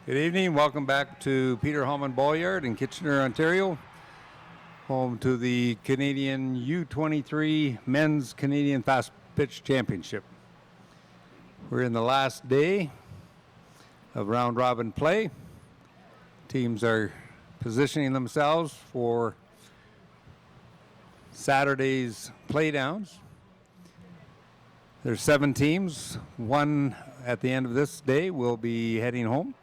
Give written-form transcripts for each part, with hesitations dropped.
Good evening. Welcome back to Peter Hallman Ball-Yard in Kitchener, Ontario, home to the Canadian U23 Men's Canadian Fast Pitch Championship. We're in the last day of round-robin play. Teams are positioning themselves for Saturday's playdowns. There's 7 teams. One at the end of this day will be heading home,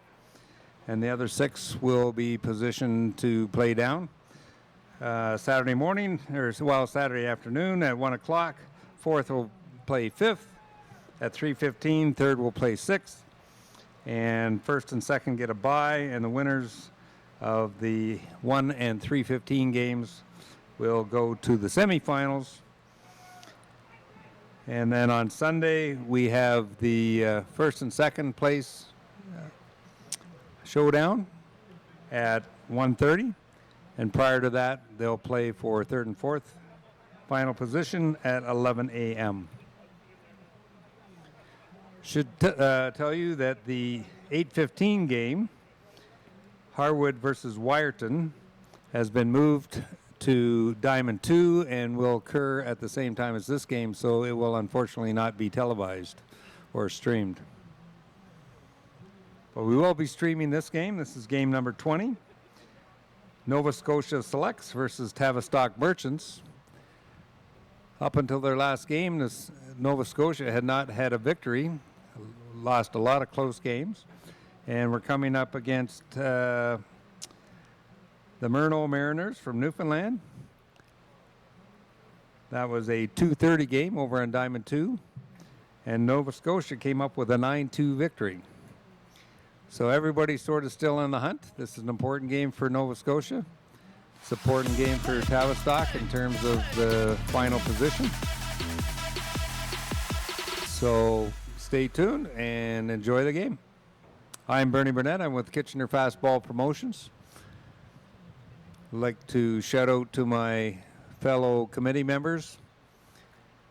and the other 6 will be positioned to play down. Saturday morning, Saturday afternoon at 1 o'clock, 4th will play 5th. At 3:15, 3rd will play 6th. And 1st and 2nd get a bye, and the winners of the 1 and 3:15 games will go to the semifinals. And then on Sunday, we have the 1st and 2nd place showdown at 1:30, and prior to that they'll play for 3rd and 4th final position at 11 a.m. Should tell you that the 8:15 game, Harwood versus Wyerton, has been moved to Diamond 2 and will occur at the same time as this game, so it will unfortunately not be televised or streamed. But we will be streaming this game. This is game number 20. Nova Scotia Selects versus Tavistock Merchants. Up until their last game, Nova Scotia had not had a victory, lost a lot of close games, and we're coming up against the Murno Mariners from Newfoundland. That was a 2:30 game over on Diamond 2, and Nova Scotia came up with a 9-2 victory. So everybody's sort of still in the hunt. This is an important game for Nova Scotia. It's an important game for Tavistock in terms of the final position. So stay tuned and enjoy the game. I'm Bernie Burnett. I'm with Kitchener Fastball Promotions. I'd like to shout out to my fellow committee members,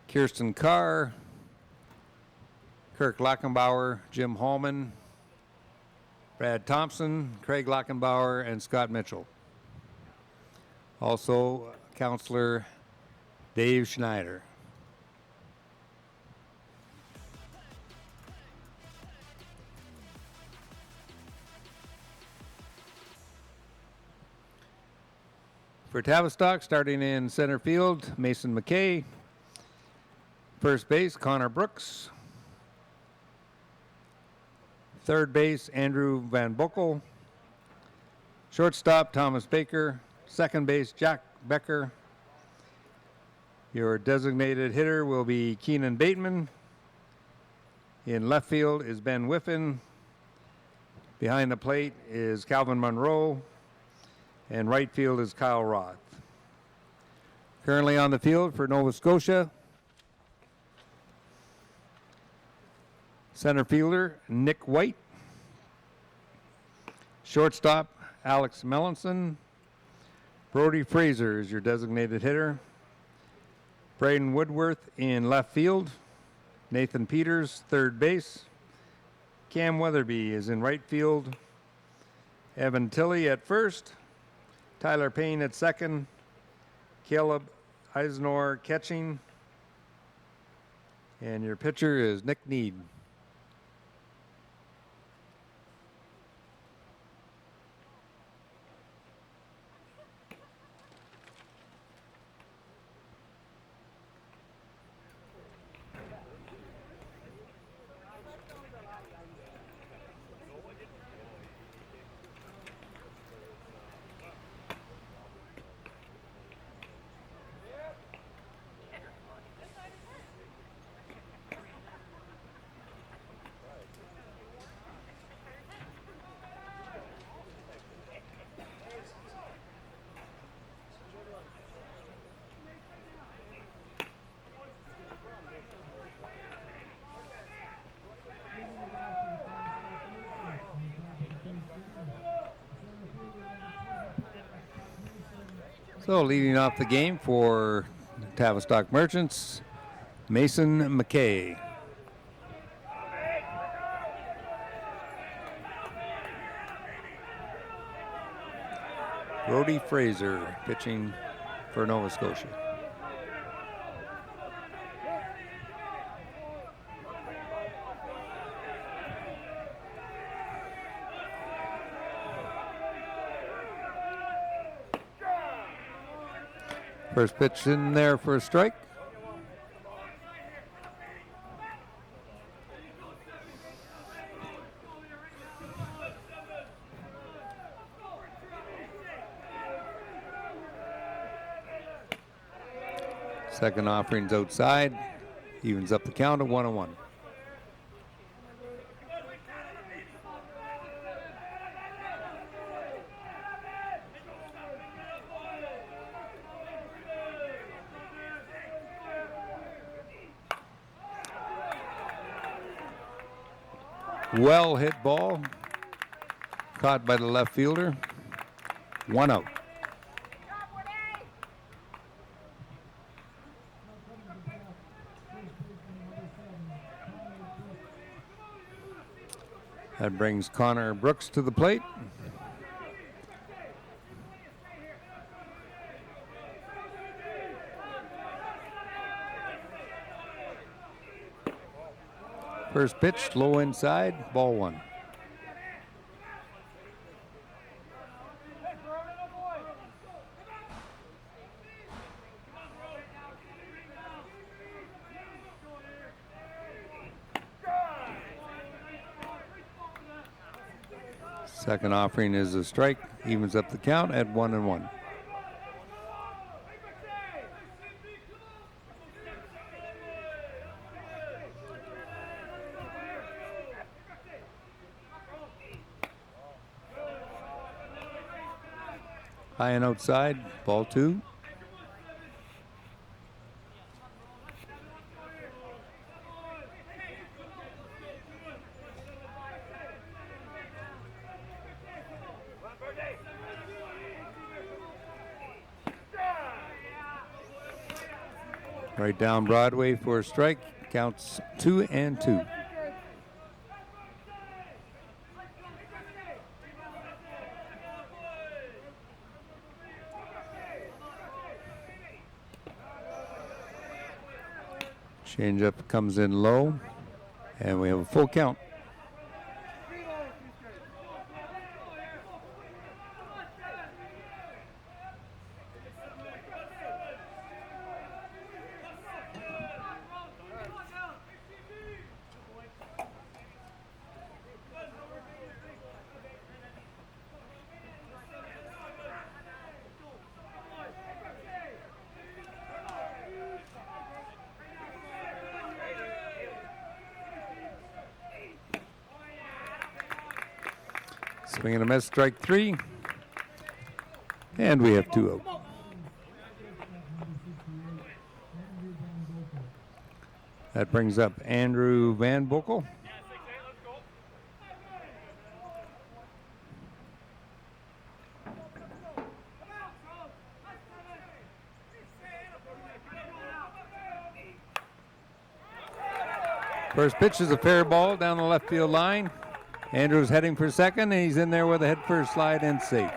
Kirsten Carr, Kirk Lachenbauer, Jim Hallman, Brad Thompson, Craig Lachenbauer, and Scott Mitchell. Also, Councillor Dave Schneider. For Tavistock, starting in center field, Mason McKay. First base, Connor Brooks. Third base, Andrew Van Boekel. Shortstop, Thomas Baker. Second base, Jack Becker. Your designated hitter will be Keenan Bateman. In left field is Ben Whiffen. Behind the plate is Calvin Monroe. And right field is Kyle Roth. Currently on the field for Nova Scotia, center fielder Nick White. Shortstop Alex Melanson. Brody Fraser is your designated hitter. Braden Woodworth in left field. Nathan Peters, third base. Cam Weatherby is in right field. Evan Tilley at first. Tyler Payne at second. Caleb Eisnor catching. And your pitcher is Nick Need. So leading off the game for Tavistock Merchants, Mason McKay. Brody Fraser pitching for Nova Scotia. First pitch in there for a strike. Second offering's outside. Evens up the count at 1-1. Well hit ball. Caught by the left fielder. 1 out. That brings Connor Brooks to the plate. First pitch, low inside, ball 1. Second offering is a strike, evens up the count at 1-1. High and outside, ball 2. Right down Broadway for a strike, counts 2-2. Changeup comes in low, and we have a full count. Swing and a miss, strike 3. And we have 2 out. That brings up Andrew Van Boekel. First pitch is a fair ball down the left field line. Andrew's heading for second, and he's in there with a head first slide and safe.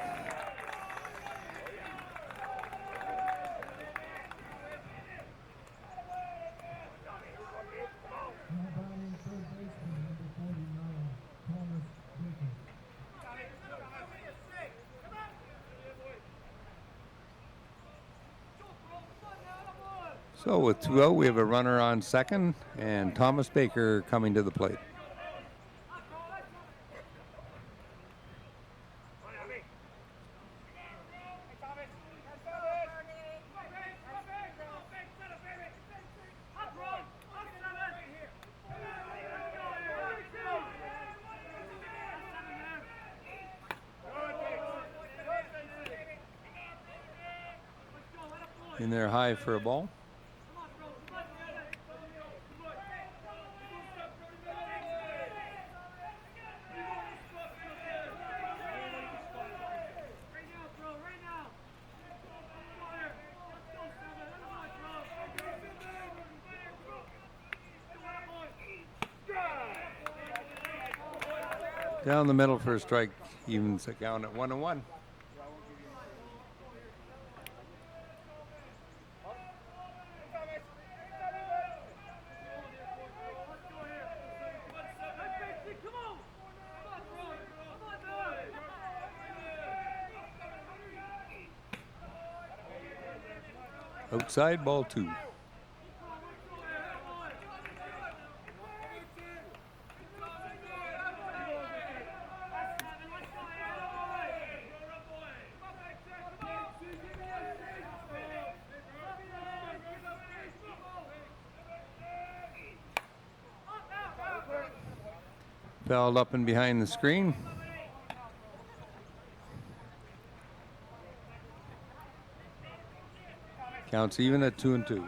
So with 2 out, we have a runner on second, and Thomas Baker coming to the plate. In there high for a ball. Down the middle for a strike, evens the count at 1-1. Outside, ball 2. Fouled up and behind the screen. Counts even at 2-2.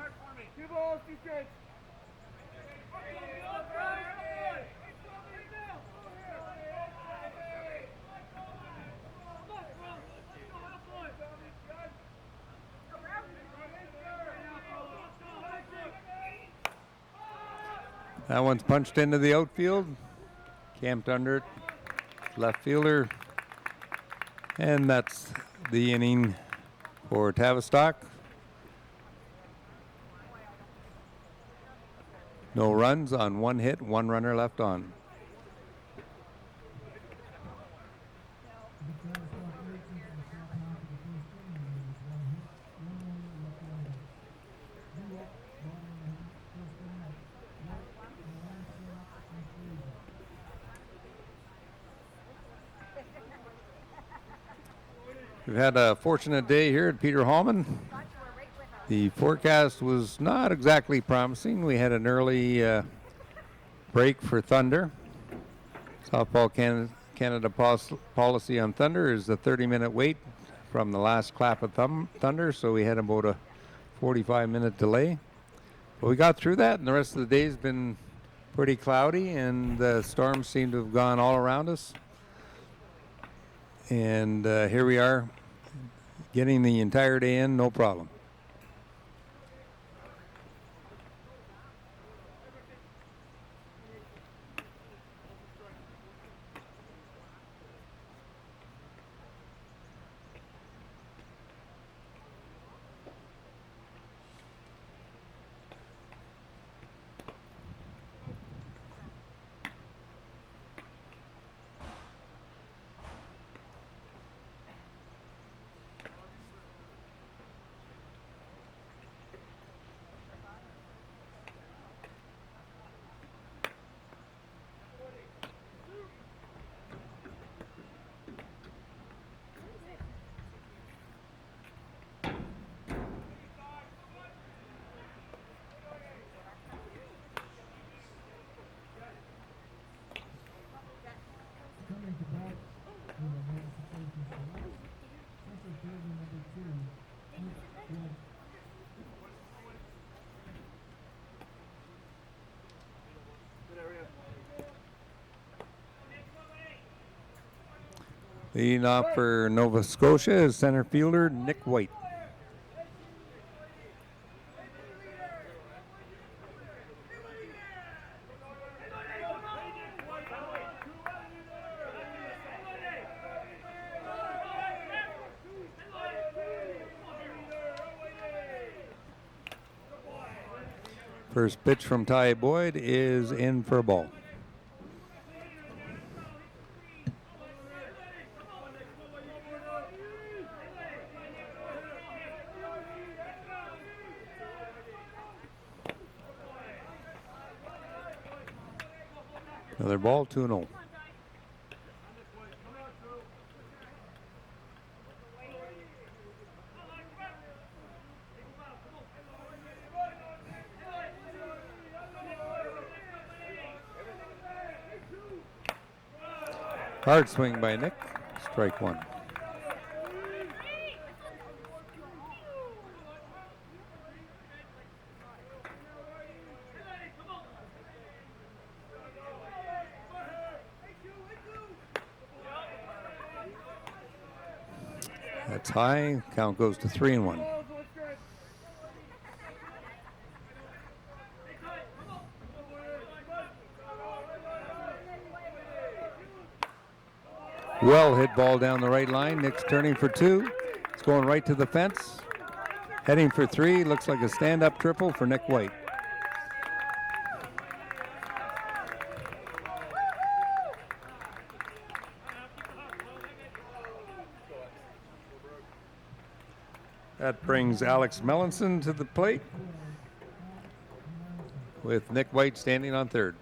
That one's punched into the outfield. Camped under it. Left fielder. And that's the inning for Tavistock. No runs on 1 hit, 1 runner left on. We've had a fortunate day here at Peter Hallman. The forecast was not exactly promising. We had an early break for Thunder. Softball Canada policy on Thunder is a 30-minute wait from the last clap of Thunder, so we had about a 45-minute delay. But we got through that, and the rest of the day's been pretty cloudy, and the storms seem to have gone all around us. And here we are, getting the entire day in, no problem. Leading off for Nova Scotia is center fielder Nick White. First pitch from Ty Boyd is in for a ball. Another ball, 2-0. Hard swing by Nick, strike 1. That's high. Count goes to 3-1. Well hit ball down the right line. Nick's turning for 2. It's going right to the fence. Heading for 3. Looks like a stand-up triple for Nick White. That brings Alex Melanson to the plate, with Nick White standing on third.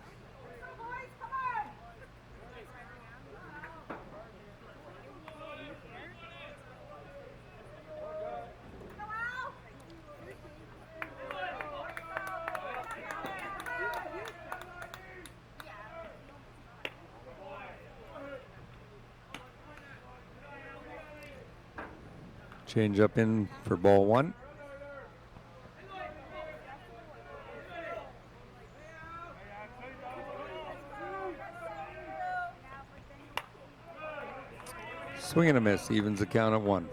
Change up in for ball one. Swing and a miss, evens the count at one.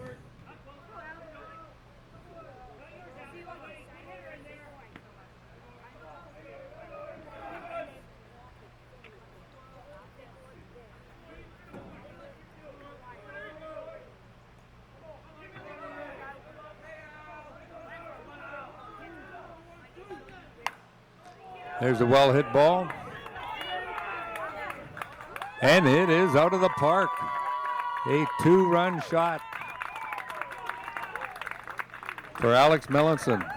There's a well-hit ball. And it is out of the park. A two-run shot for Alex Melanson.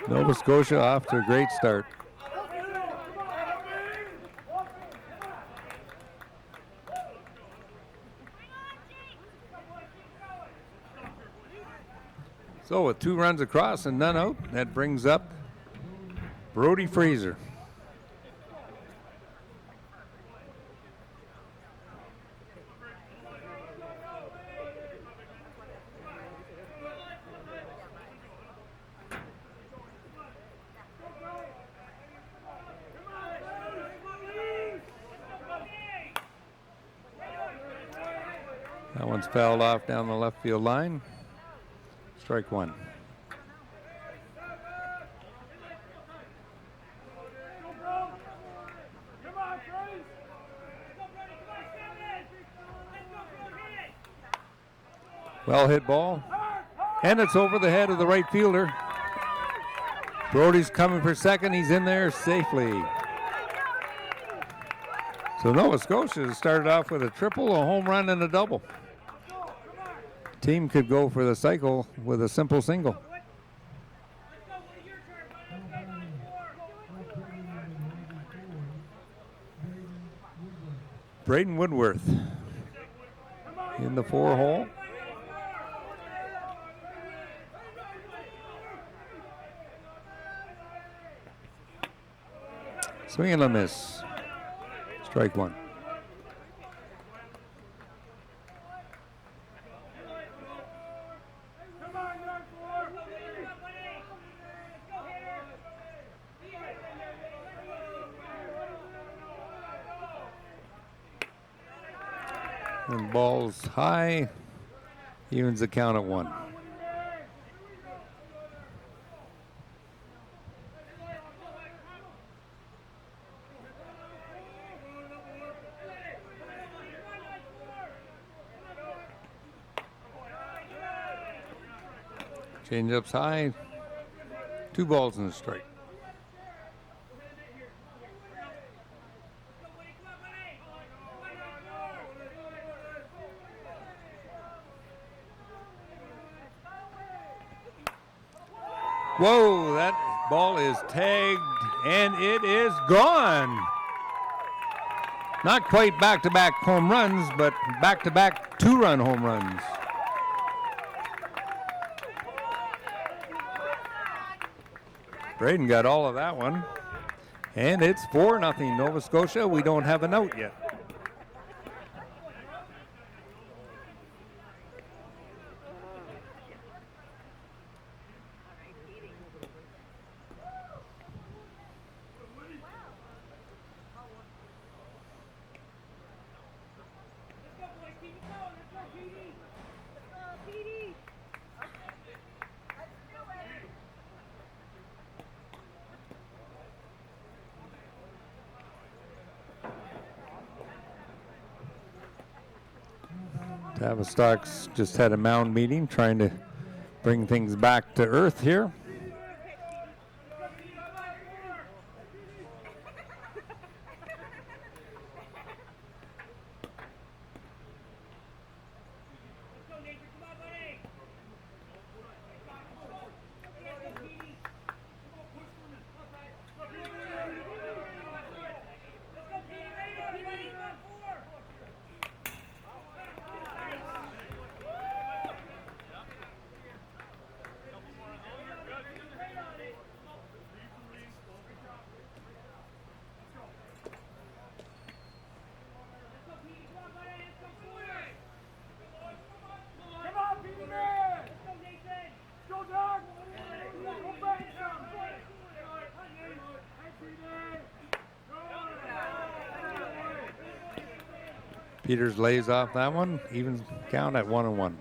Nova Scotia off to a great start. So with 2 runs across and none out, that brings up Brody Fraser. That one's fouled off down the left field line. Strike one. Well hit ball. And it's over the head of the right fielder. Brody's coming for second. He's in there safely. So Nova Scotia started off with a triple, a home run, and a double. Team could go for the cycle with a simple single. Braden Woodworth in the 4-hole. Swing and a miss. Strike one. And ball's high, evens the count at one. Change-up's high, 2 balls and a strike. Whoa, that ball is tagged and it is gone. Not quite back-to-back home runs, but back-to-back 2-run home runs. Braden got all of that one. And it's 4-0 Nova Scotia. We don't have an out yet. Tavistock's just had a mound meeting trying to bring things back to earth here. Peters lays off that one. Even count at 1-1.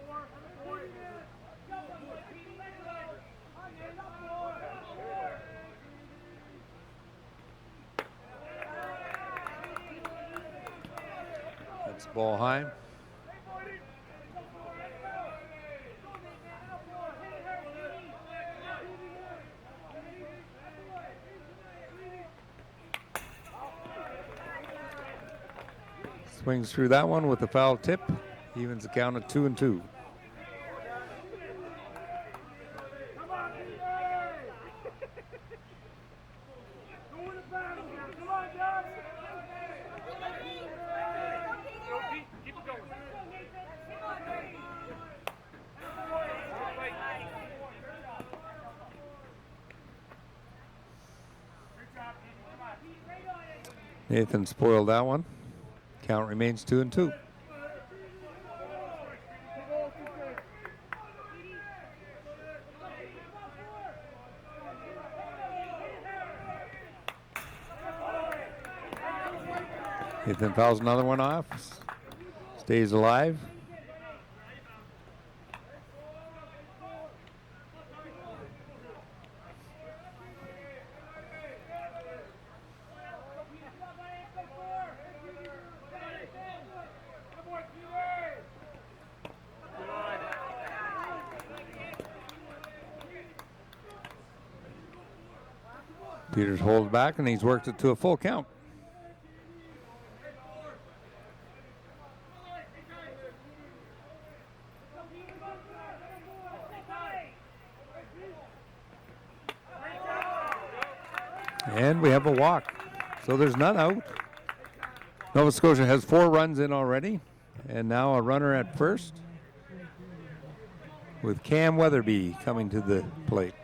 That's ball high. Swings through that one with the foul tip. Evens the count at 2-2. Nathan spoiled that one. Count remains 2-2. Nathan fouls another one off. Stays alive. Peters holds back, and he's worked it to a full count. And we have a walk. So there's none out. Nova Scotia has 4 runs in already, and now a runner at first with Cam Weatherby coming to the plate.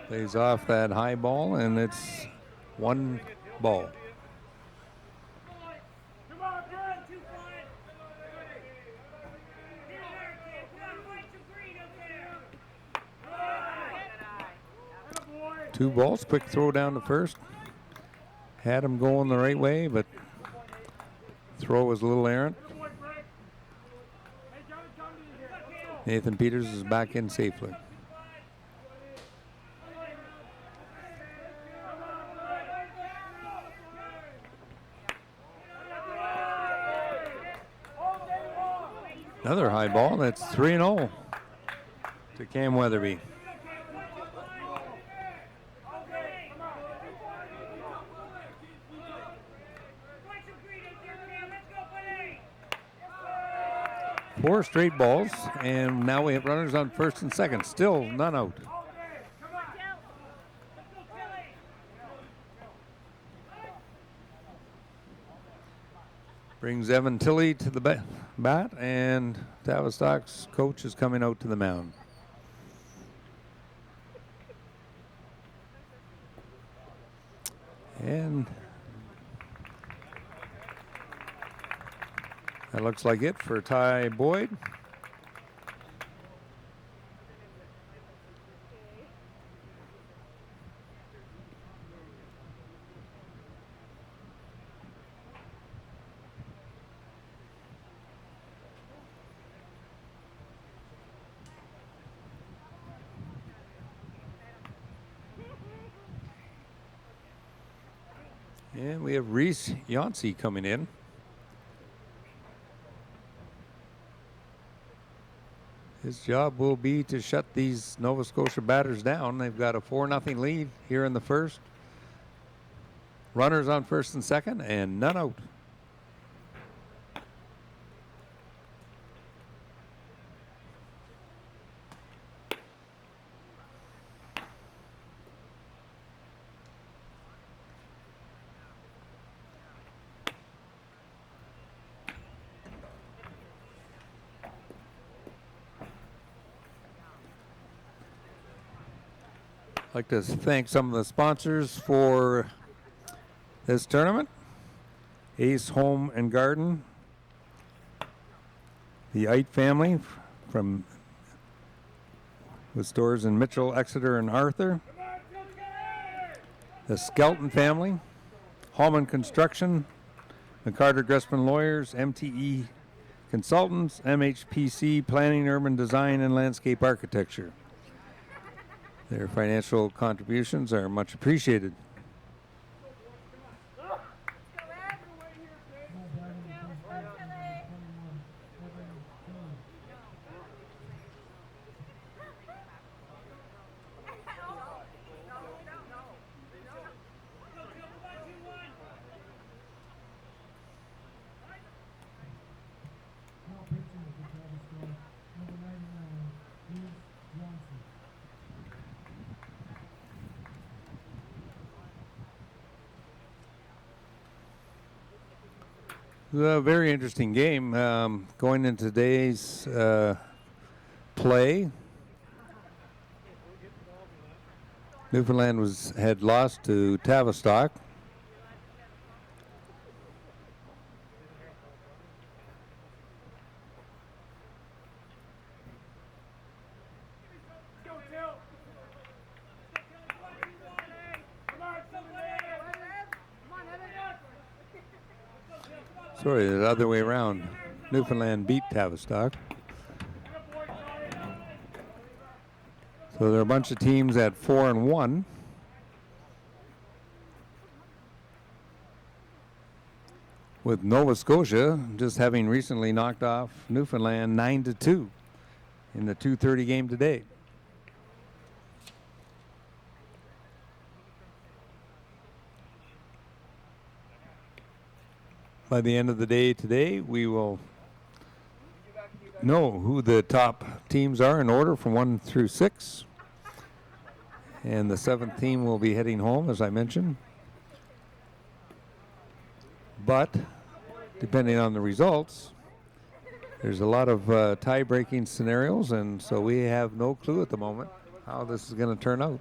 Plays off that high ball, and it's 1 ball. Two balls, quick throw down to first. Had him going the right way, but throw was a little errant. Nathan Peters is back in safely. Another high ball, that's 3-0 to Cam Weatherby. Four straight balls, and now we have runners on first and second. Still none out. Brings Evan Tilley to the bat, and Tavistock's coach is coming out to the mound. And that looks like it for Ty Boyd. And we have Reese Yancey coming in. His job will be to shut these Nova Scotia batters down. They've got a 4-0 lead here in the first. Runners on first and second, and none out. I'd like to thank some of the sponsors for this tournament. Ace Home and Garden, the Ite family from with stores in Mitchell, Exeter, and Arthur, the Skelton family, Hallman Construction, McCarter Gressman Lawyers, MTE Consultants, MHPC Planning, Urban Design, and Landscape Architecture. Their financial contributions are much appreciated. A very interesting game going into today's play. Newfoundland had lost to Tavistock. Sorry, the other way around. Newfoundland beat Tavistock. So there are a bunch of teams at 4-1. With Nova Scotia just having recently knocked off Newfoundland 9-2 in the 2:30 game today. By the end of the day today, we will know who the top teams are in order from 1 through 6. And the 7th team will be heading home, as I mentioned. But depending on the results, there's a lot of tie-breaking scenarios, and so we have no clue at the moment how this is going to turn out.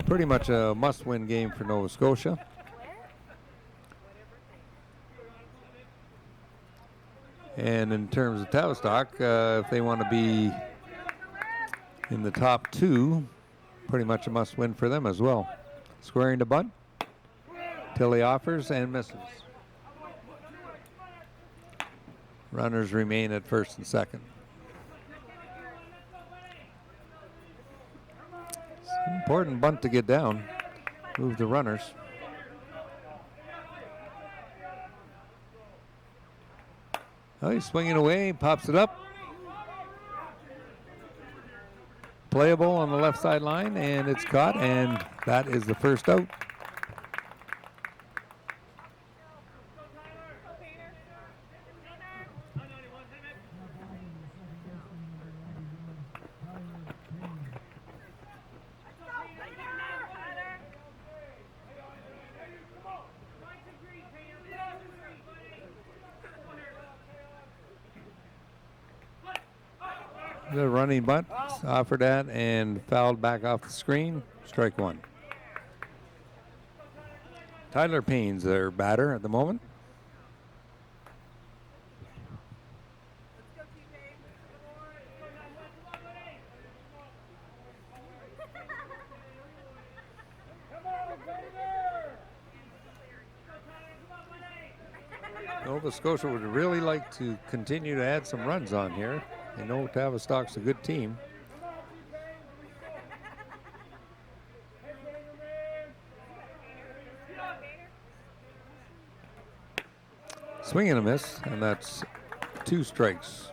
Pretty much a must-win game for Nova Scotia. And in terms of Tavistock, if they want to be in the top 2, pretty much a must-win for them as well. Squaring to bunt. Tilly offers and misses. Runners remain at first and second. It's an important bunt to get down. Move the runners. Oh, he's swinging away, pops it up. Playable on the left sideline, and it's caught, and that is the first out. The running bunt offered at and fouled back off the screen. Strike one. Tyler Payne's their batter at the moment. Nova Scotia would really like to continue to add some runs on here. They know Tavistock's a good team. Swing and a miss, and that's 2 strikes.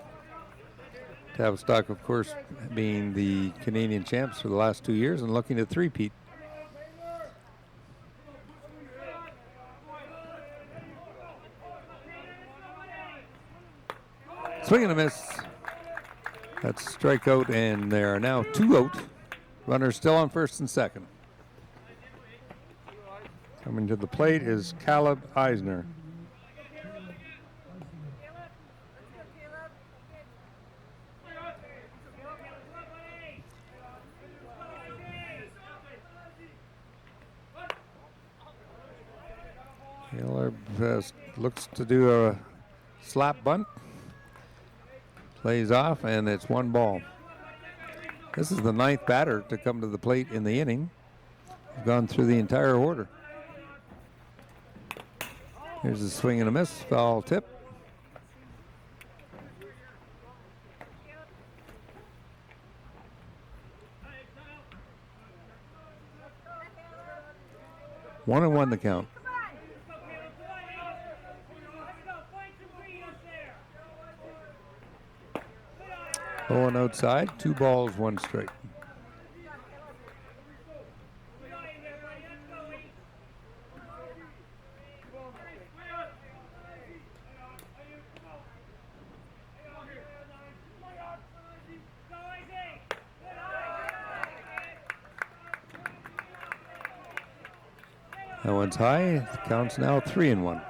Tavistock, of course, being the Canadian champs for the last 2 years and looking to three-peat. Swing and a miss. That's strikeout, and there are now 2 out. Runners still on first and second. Coming to the plate is Caleb Eisner. looks to do a slap bunt. Plays off, and it's 1 ball. This is the 9th batter to come to the plate in the inning. We've gone through the entire order. Here's a swing and a miss, foul tip. One and one the count. Low and outside, 2 balls, 1 strike. That one's high. The count's now 3 and 1.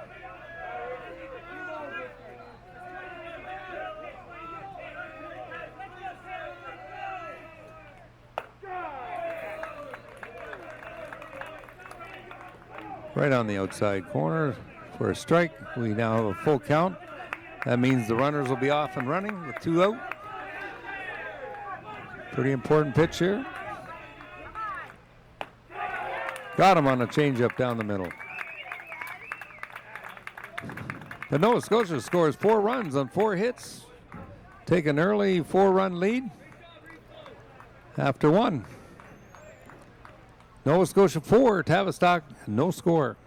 Right on the outside corner for a strike. We now have a full count. That means the runners will be off and running with 2 out. Pretty important pitch here. Got him on a changeup down the middle. But Nova Scotia scores 4 runs on 4 hits. Take an early 4-run lead after 1. Nova Scotia 4, Tavistock no score.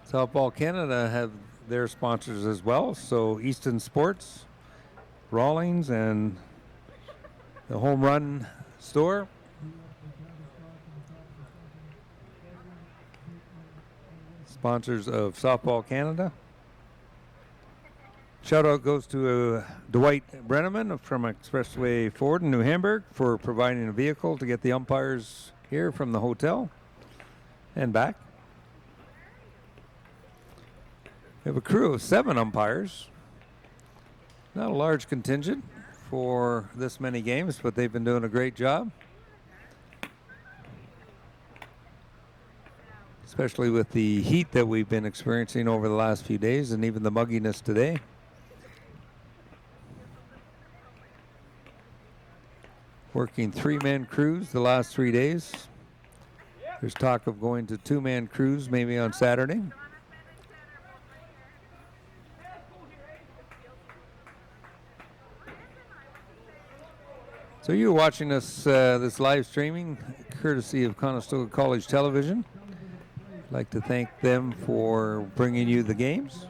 Softball Canada have their sponsors as well. So Easton Sports, Rawlings, and the Home Run Store. Sponsors of Softball Canada. Shout out goes to Dwight Brenneman from Expressway Ford in New Hamburg for providing a vehicle to get the umpires here from the hotel and back. We have a crew of 7 umpires. Not a large contingent for this many games, but they've been doing a great job. Especially with the heat that we've been experiencing over the last few days and even the mugginess today. Working 3-man crews the last 3 days. There's talk of going to 2-man crews maybe on Saturday. So you're watching us this live streaming courtesy of Conestoga College Television. I'd like to thank them for bringing you the games.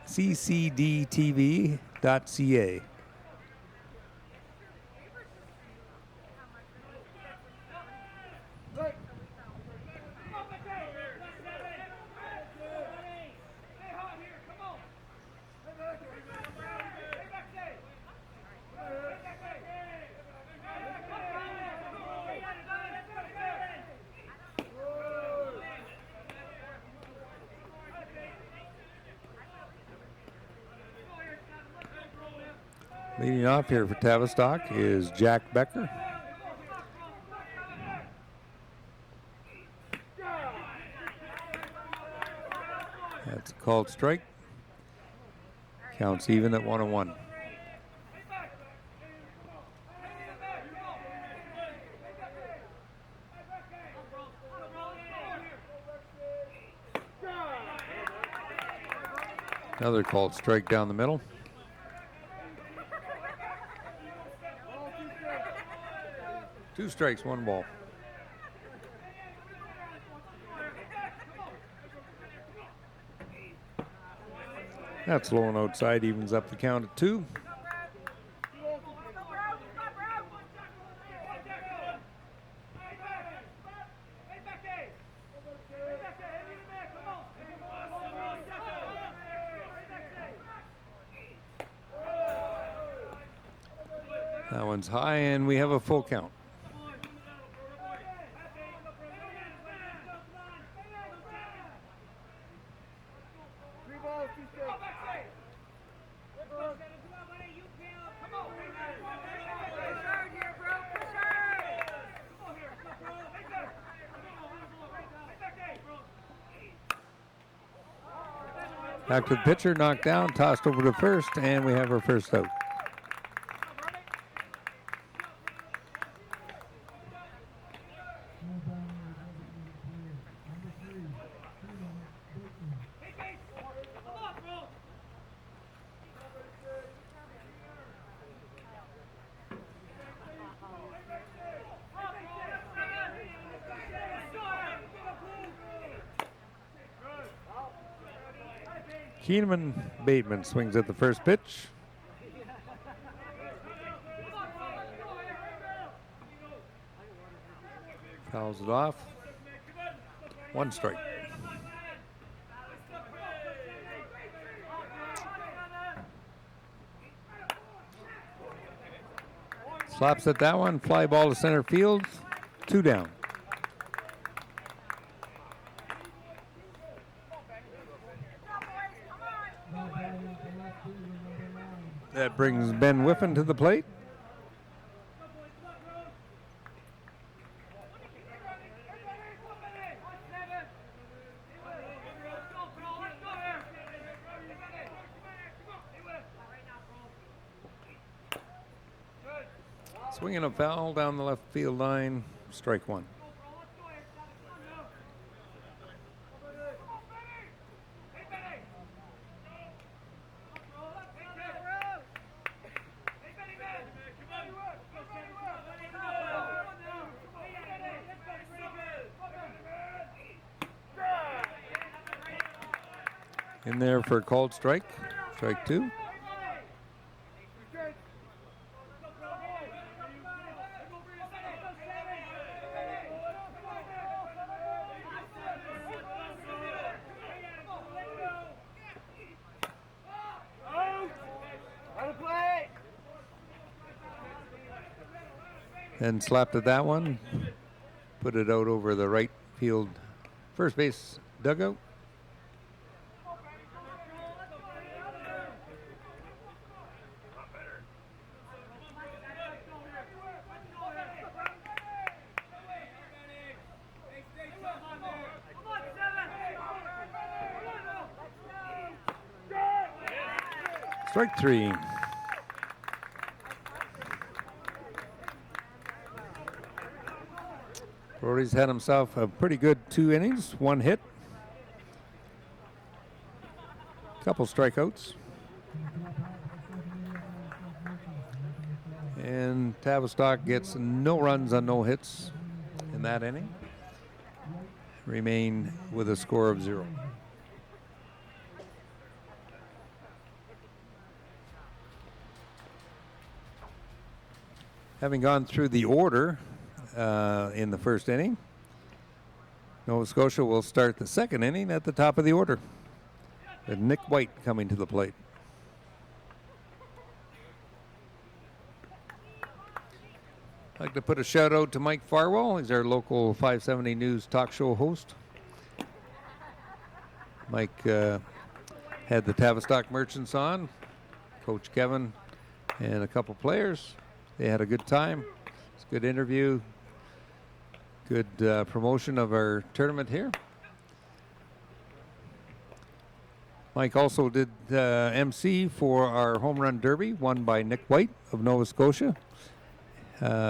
ccdtv.ca. Leading off here for Tavistock is Jack Becker. That's a called strike. Counts even at 1-1. Another called strike down the middle. Two strikes, 1 ball. That's low and outside, evens up the count at 2. That one's high, and we have a full count. Back to the pitcher, knocked down, tossed over to first, and we have our first out. Keeneman Bateman swings at the first pitch. Fouls it off. One strike. Slaps at that one. Fly ball to center field. 2 down. That brings Ben Whiffen to the plate. Swinging a foul down the left field line, strike one. In there for a called strike, strike 2. And slapped at that one, put it out over the right field first base dugout. Strike 3. Brody's had himself a pretty good 2 innings, 1 hit, couple strikeouts. And Tavistock gets no runs on no hits in that inning. Remain with a score of 0. Having gone through the order in the first inning, Nova Scotia will start the second inning at the top of the order, with Nick White coming to the plate. I'd like to put a shout out to Mike Farwell. He's our local 570 News talk show host. Mike had the Tavistock Merchants on, Coach Kevin and a couple players. They had a good time. It's a good interview. Good promotion of our tournament here. Mike also did MC for our home run derby, won by Nick White of Nova Scotia.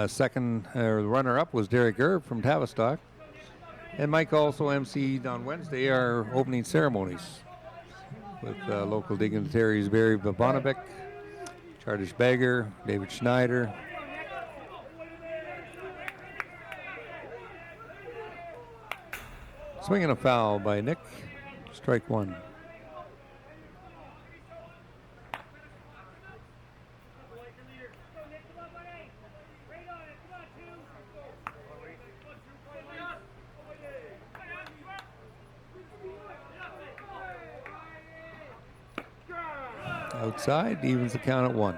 Second runner-up was Derek Erb from Tavistock. And Mike also MC'd on Wednesday our opening ceremonies with local dignitaries Barry Babonovic, Chardish Bagger, David Schneider. Swinging a foul by Nick, strike 1. Outside, evens the count at 1.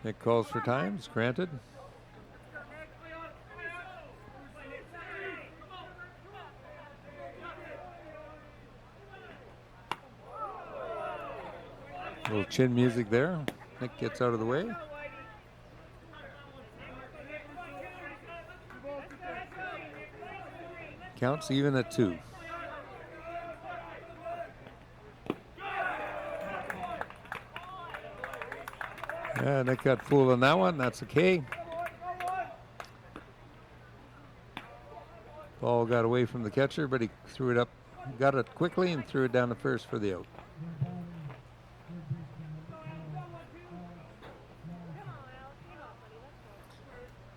Nick calls for times. Granted. A little chin music there. Nick gets out of the way. Counts even at 2. Yeah, Nick got fooled on that one. That's okay. Ball got away from the catcher, but he threw it up, got it quickly, and threw it down the first for the out.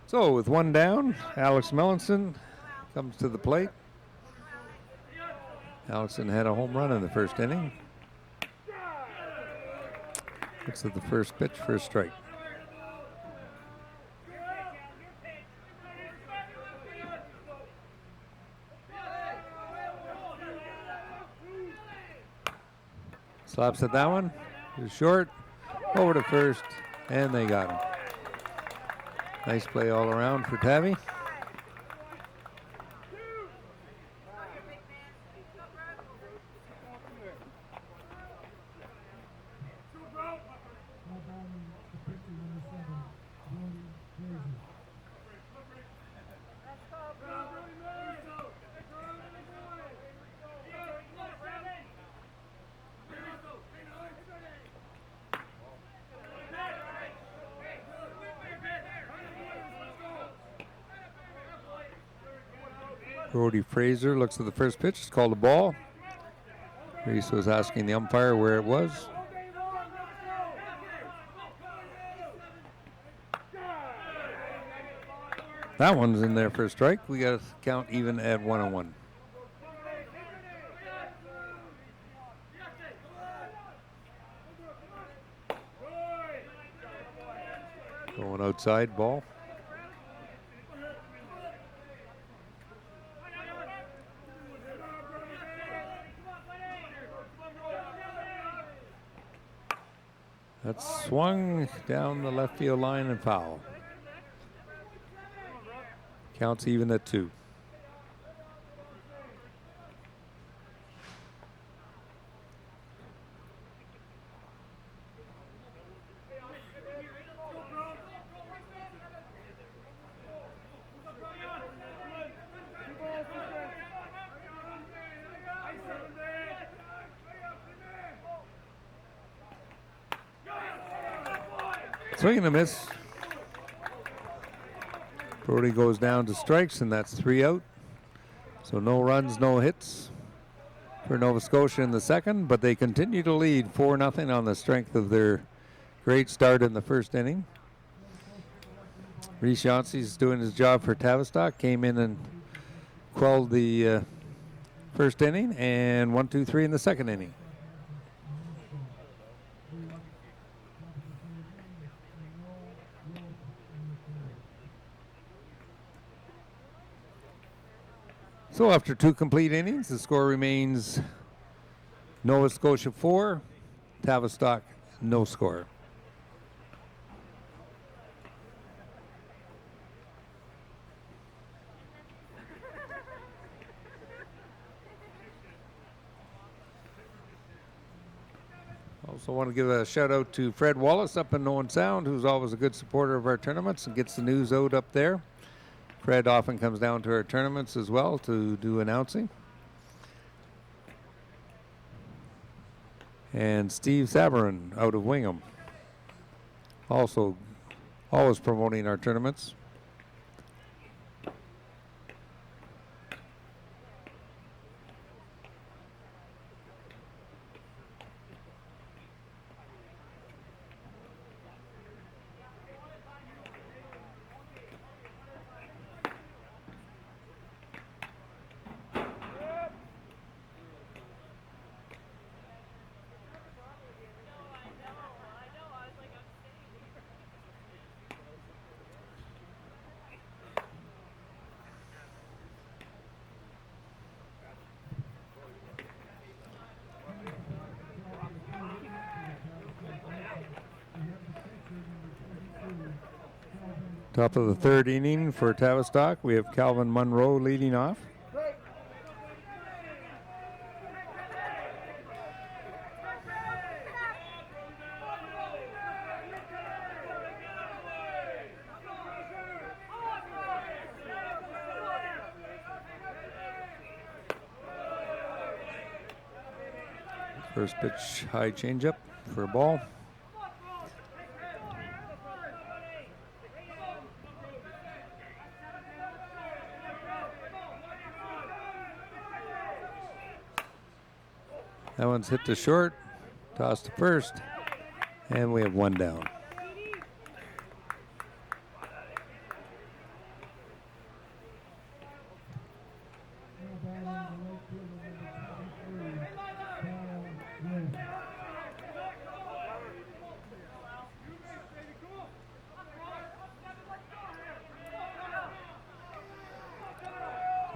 So with one down, Alex Melanson comes to the plate. Allison had a home run in the first inning. Looks at the first pitch for a strike. Slaps at that one. He's short. Over to first. And they got him. Nice play all around for Tavi. Brody Fraser looks at the first pitch. It's called a ball. Reese was asking the umpire where it was. That one's in there for a strike. We got to count even at 1-1. Going outside, ball. That's swung down the left field line and foul. Counts even at 2. Swing and a miss. Brody goes down to strikes, and that's 3 out. So no runs, no hits for Nova Scotia in the second, but they continue to lead 4-0 on the strength of their great start in the first inning. Reese Yancey's doing his job for Tavistock. Came in and quelled the first inning, and 1-2-3 in the second inning. So after 2 complete innings, the score remains Nova Scotia 4, Tavistock no score. Also want to give a shout out to Fred Wallace up in Owen Sound, who's always a good supporter of our tournaments and gets the news out up there. Fred often comes down to our tournaments as well to do announcing. And Steve Saverin out of Wingham, also always promoting our tournaments. Top of the third inning for Tavistock. We have Calvin Munro leading off. First pitch, high changeup for a ball. That one's hit to short, toss to first, and we have one down.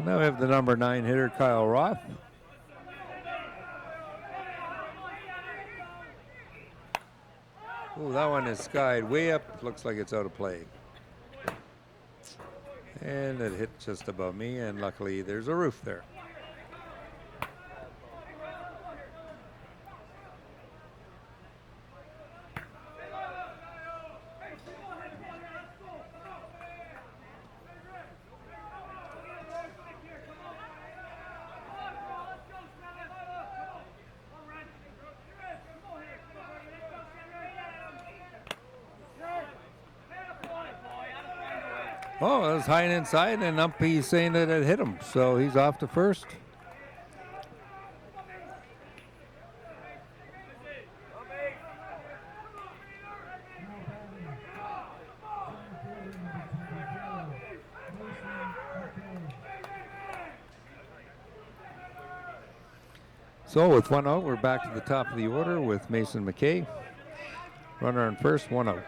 Now we have the number 9 hitter, Kyle Roth. Oh, that one is skied way up. Looks like it's out of play. And it hit just above me, and luckily there's a roof there. Oh, it was high and inside, and Umpy's saying that it hit him, so he's off to first. So with one out, we're back to the top of the order with Mason McKay. Runner on first, one out.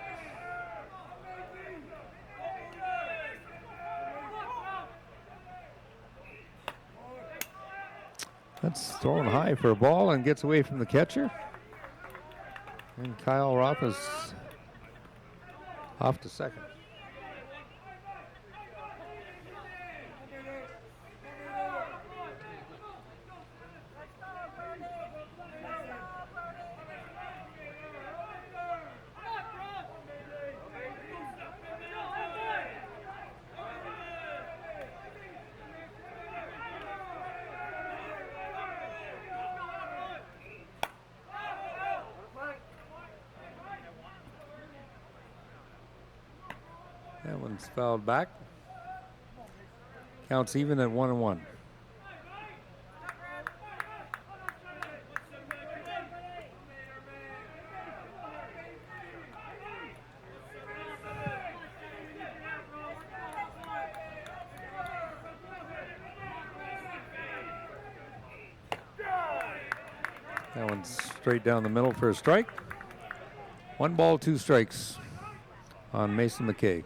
That's thrown high for a ball and gets away from the catcher. And Kyle Roth is off to second. That one's fouled back. Counts even at 1-1. That one's straight down the middle for a strike. 1 ball, 2 strikes on Mason McKay.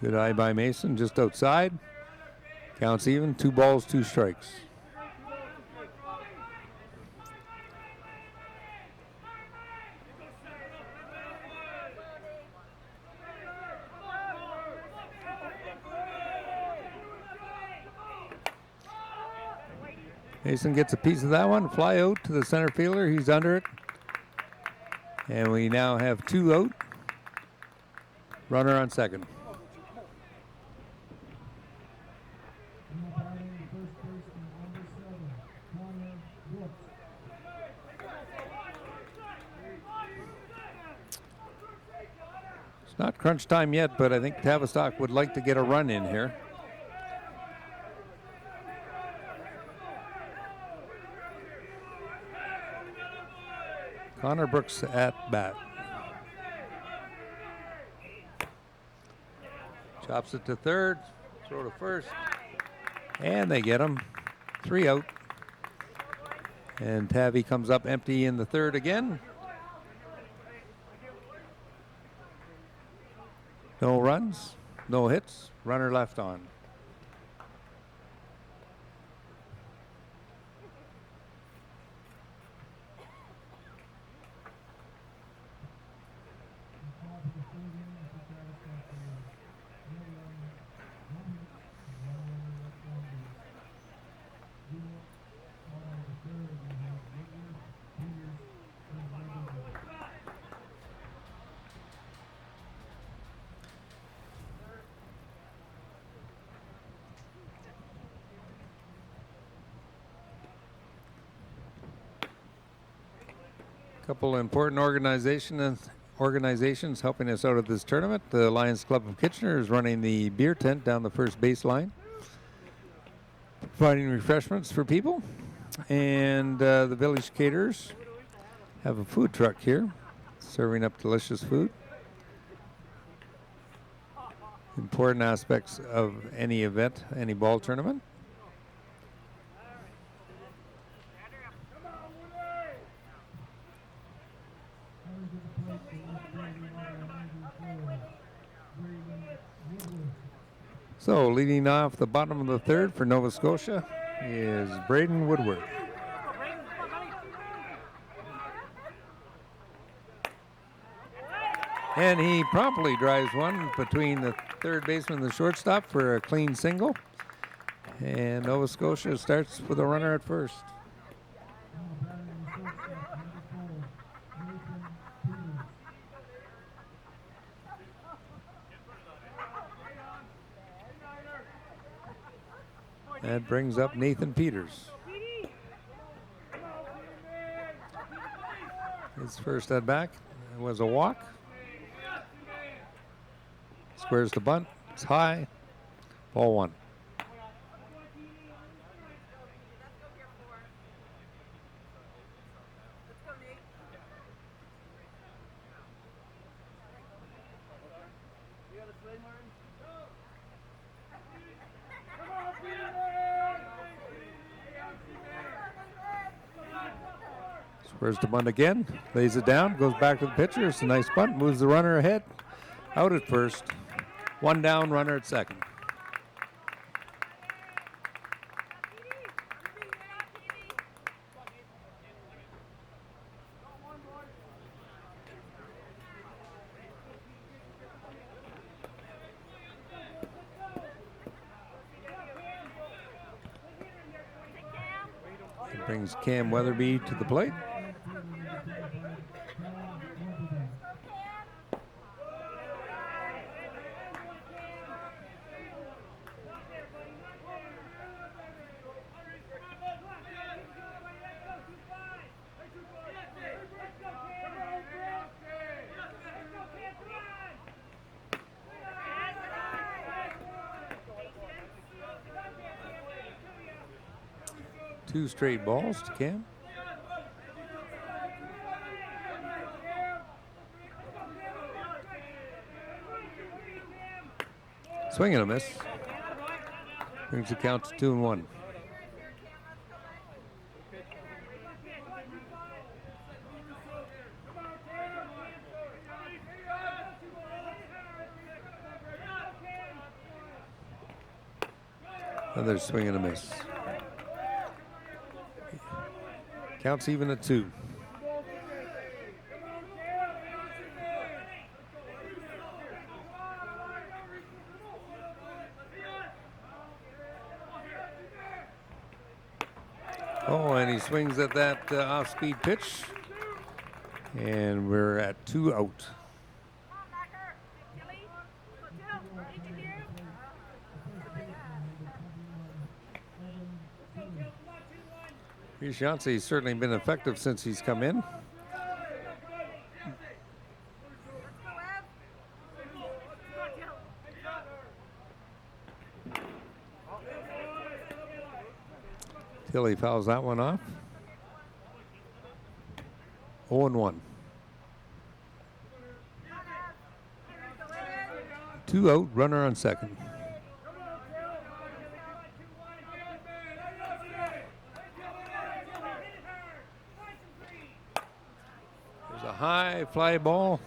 Good eye by Mason, just outside. Counts even, 2 balls, 2 strikes. Mason gets a piece of that one, fly out to the center fielder, he's under it. And we now have 2 out. Runner on second. It's not crunch time yet, but I think Tavistock would like to get a run in here. Connor Brooks at bat. Chops it to third, throw to first, and they get him. 3 out. And Tavi comes up empty in the third again. No runs, no hits, runner left on. Couple important organizations helping us out at this tournament. The Lions Club of Kitchener is running the beer tent down the first baseline, providing refreshments for people. And the Village Caterers have a food truck here, serving up delicious food. Important aspects of any event, any ball tournament. So leading off the bottom of the third for Nova Scotia is Braden Woodward. And he promptly drives one between the third baseman and the shortstop for a clean single. And Nova Scotia starts with a runner at first. That brings up Nathan Peters. His first at bat was a walk. Squares the bunt. It's high. Ball one. Squares the bunt again, lays it down, goes back to the pitcher. It's a nice bunt, moves the runner ahead. Out at first. One down, runner at second. It brings Cam Weatherby to the plate. Two straight balls to Cam. Swing and a miss. Brings the count to 2-1. Another swing and a miss. Counts even at 2. Oh, and he swings at that off-speed pitch. And we're at 2 out. Yancey's certainly been effective since he's come in. Tilly fouls that one off. 0-1. 2 out, runner on second. There's a high fly ball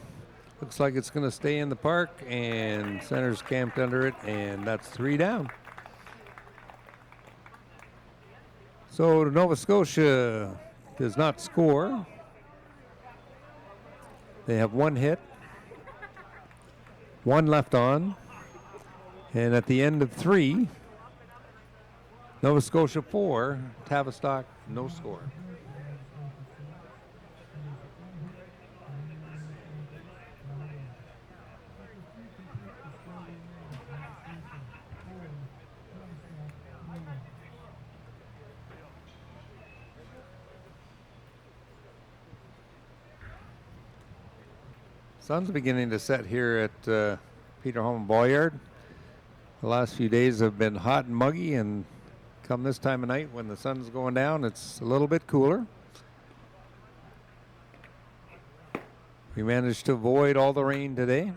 Looks like it's going to stay in the park, and center's camped under it, and that's 3 down. So Nova Scotia does not score. They have 1 hit, 1 left on, and at the end of 3, Nova Scotia 4, Tavistock no score. Sun's beginning to set here at Peter Holman Ball-Yard. The last few days have been hot and muggy, and come this time of night when the sun's going down, it's a little bit cooler. We managed to avoid all the rain today,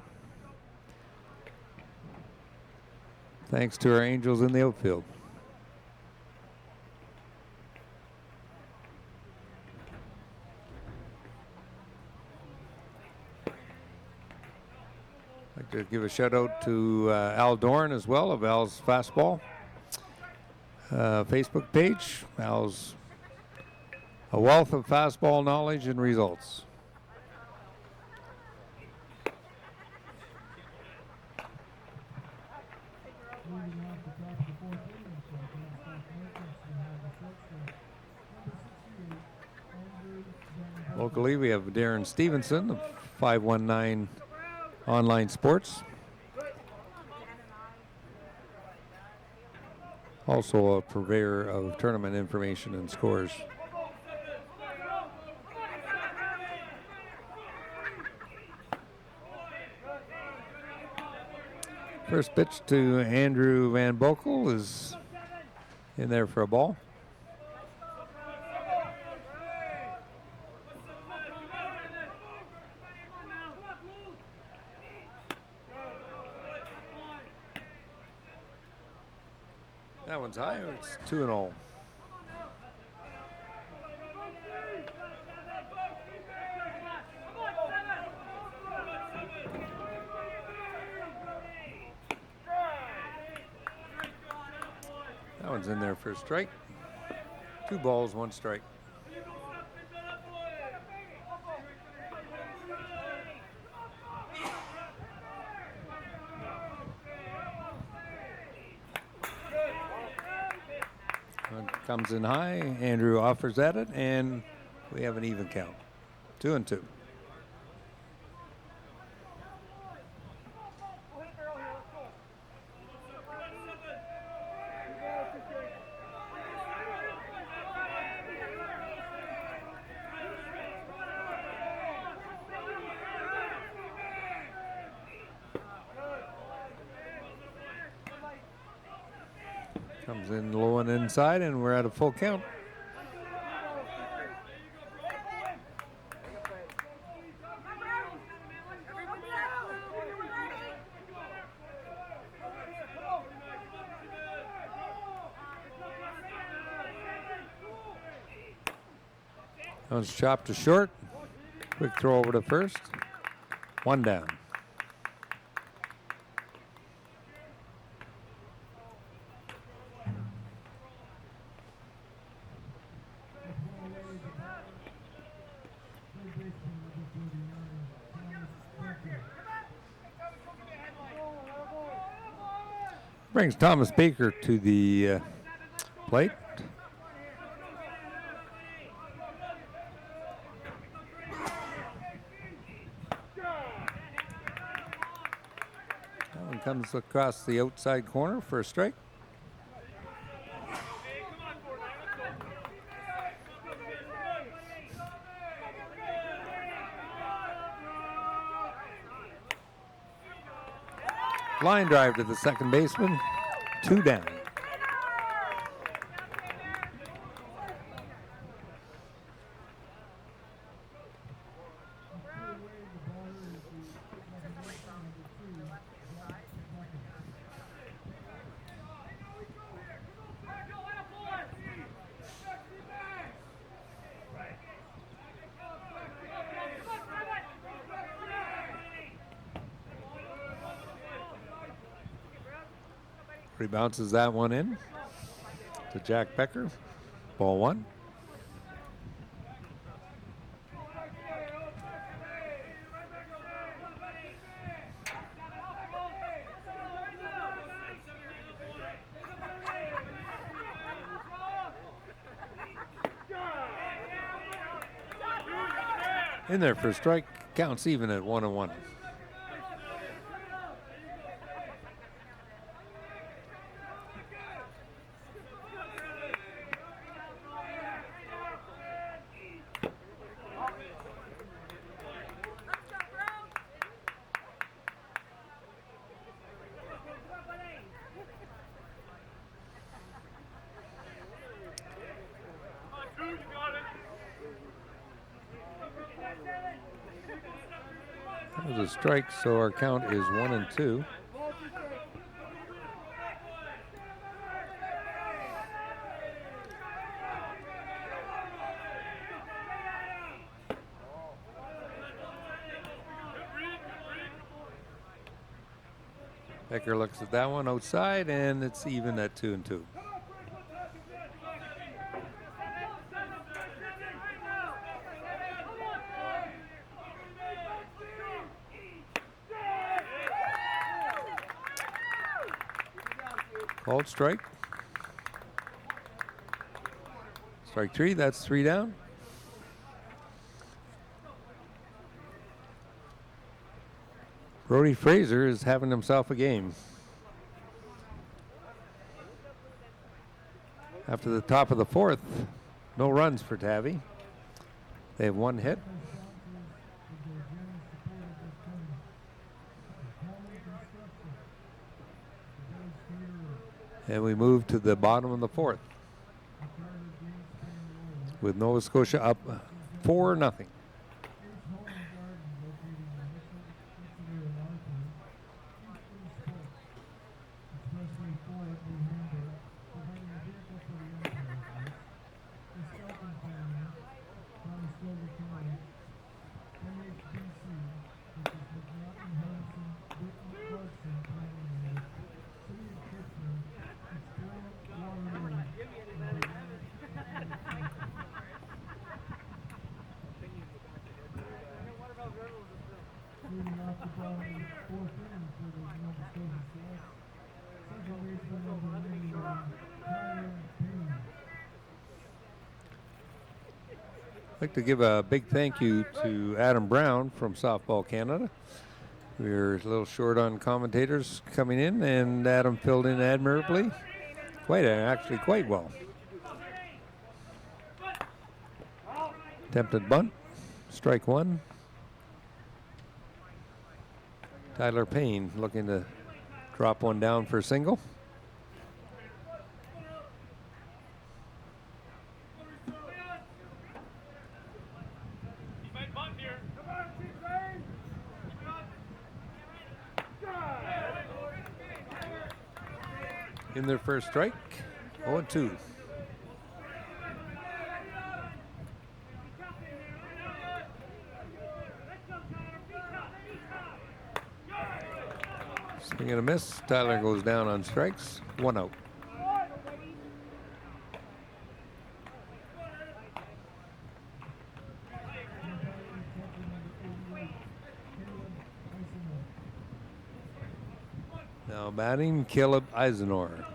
thanks to our Angels in the outfield. I'd like to give a shout out to Al Dorn as well of Al's Fastball Facebook page. Al's a wealth of fastball knowledge and results. Locally, we have Darren Stevenson of 519 Online Sports. Also a purveyor of tournament information and scores. First pitch to Andrew Van Bokel is in there for a ball. That one's high. It's 2-0. That one's in there for a strike. 2 balls, 1 strike. One comes in high. Andrew offers at it, and we have an even count. 2-2. Comes in low and inside, and we're at a full count. That one's chopped to short. Quick throw over to first. 1 down. Brings Thomas Baker to the plate. That one comes across the outside corner for a strike. Line drive to the second baseman. 2 down. Rebounces that one in to Jack Becker. Ball one. In there for a strike, counts even at 1-1. That was a strike, so our count is 1-2. Becker looks at that one outside, and it's even at 2-2. Called strike. Strike three, that's 3 down. Brody Fraser is having himself a game. After the top of the fourth, no runs for Tavi. They have 1 hit. And we move to the bottom of the fourth with Nova Scotia up 4-0. I'd like to give a big thank you to Adam Brown from Softball Canada. We were a little short on commentators coming in, and Adam filled in admirably. Actually quite well. Attempted bunt, strike one. Tyler Payne looking to drop one down for a single. In their first strike, 0-2. Swing and a miss. Tyler goes down on strikes. 1 out. Now batting, Caleb Eisenor.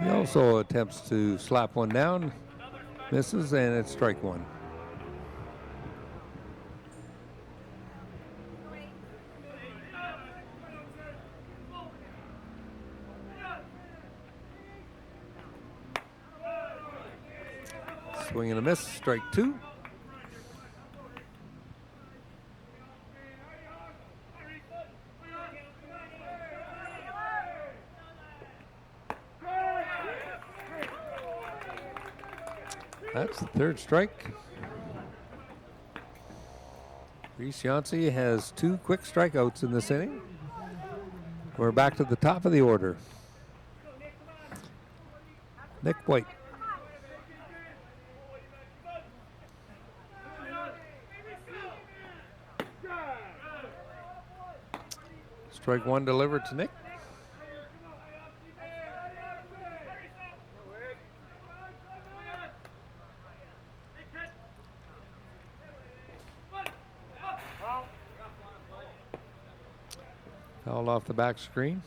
He also attempts to slap one down, misses, and it's strike one. Swing and a miss, strike two. That's the third strike. Reese Yancey has 2 quick strikeouts in this inning. We're back to the top of the order. Nick White. Strike one delivered to Nick. Fouled off the back screen.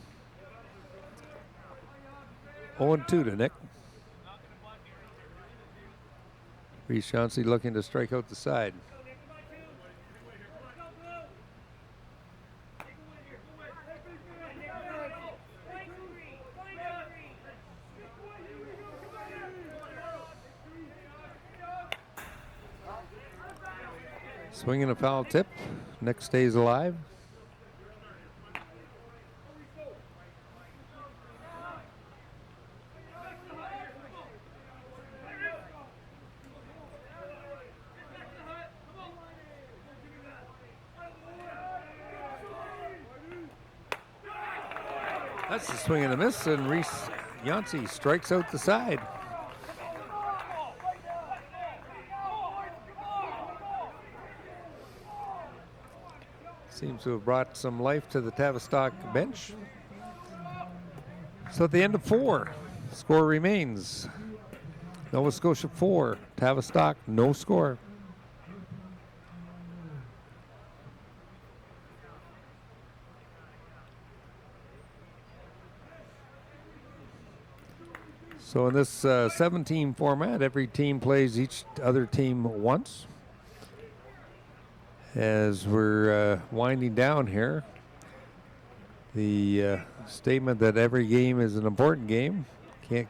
0-2 to Nick. Reese Chauncey looking to strike out the side. Swinging a foul tip. Nick stays alive. That's the swing and a miss, and Reese Yancey strikes out the side. Seems to have brought some life to the Tavistock bench. So at the end of 4, score remains Nova Scotia 4, Tavistock no score. So in this 7-team format, every team plays each other team once. As we're winding down here, the statement that every game is an important game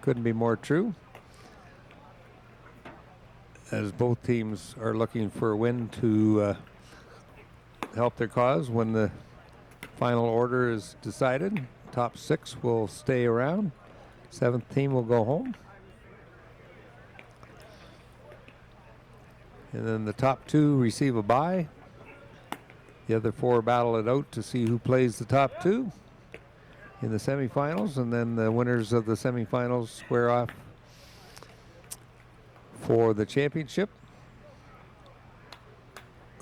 couldn't be more true, as both teams are looking for a win to help their cause when the final order is decided. Top 6 will stay around. 7th team will go home. And then the top 2 receive a bye. The other 4 battle it out to see who plays the top 2 in the semifinals, and then the winners of the semifinals square off for the championship.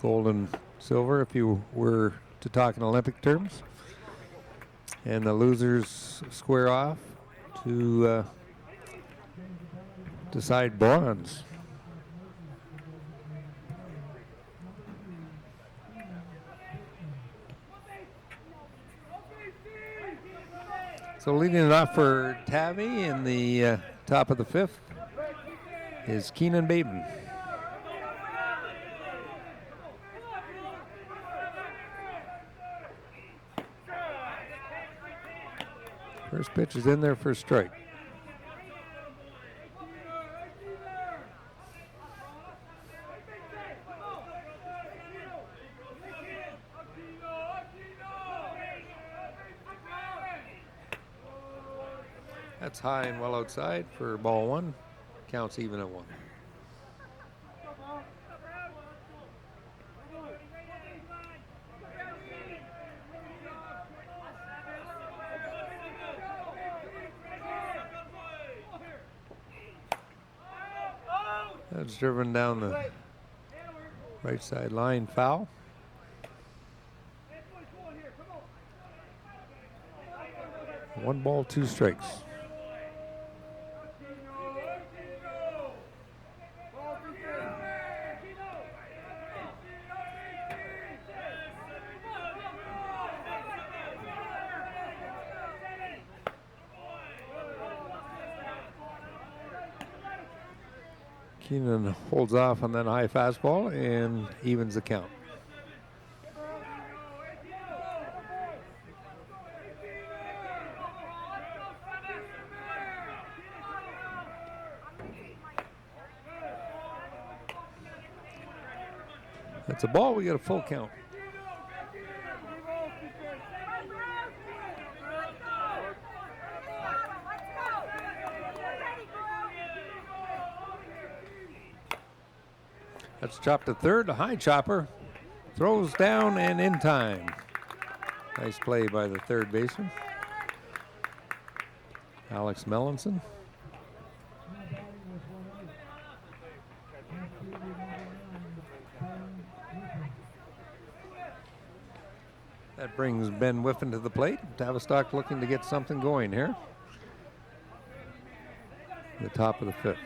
Gold and silver, if you were to talk in Olympic terms. And the losers square off to decide bronze. So leading it off for Tavi in the top of the 5th is Keenan Baden. First pitch is in there for a strike. That's high and well outside for ball 1. Counts even at 1. That's driven down the right side line, foul. One ball, 2 strikes. Keenan holds off on that high fastball and evens the count. That's a ball. We get a full count. That's chopped to third. A high chopper. Throws down and in time. Nice play by the third baseman, Alex Mellinson. That brings Ben Whiffen to the plate. Tavistock looking to get something going here. The top of the fifth.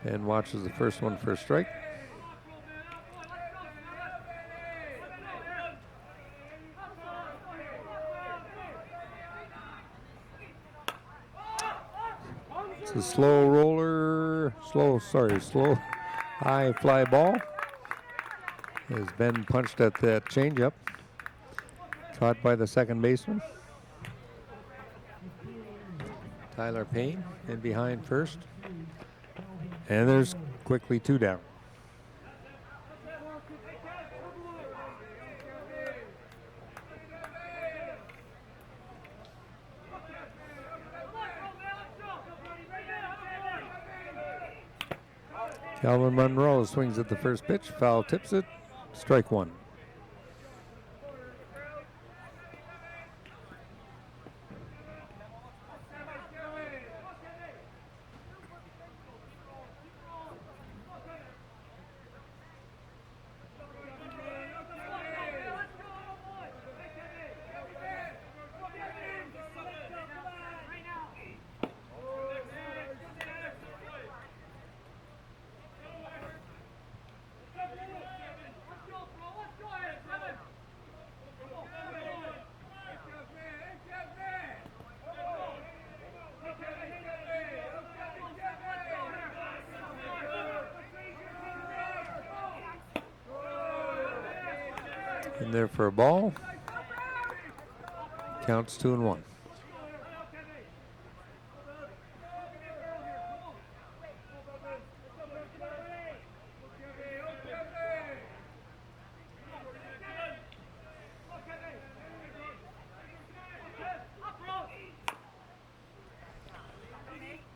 Ben watches the first one for a strike. It's a slow roller, slow high fly ball. Has been punched at that changeup. Caught by the second baseman. Tyler Payne in behind first. And there's quickly two down. Calvin Monroe swings at the first pitch, foul tips it, strike one. In there for a ball. Counts 2-1.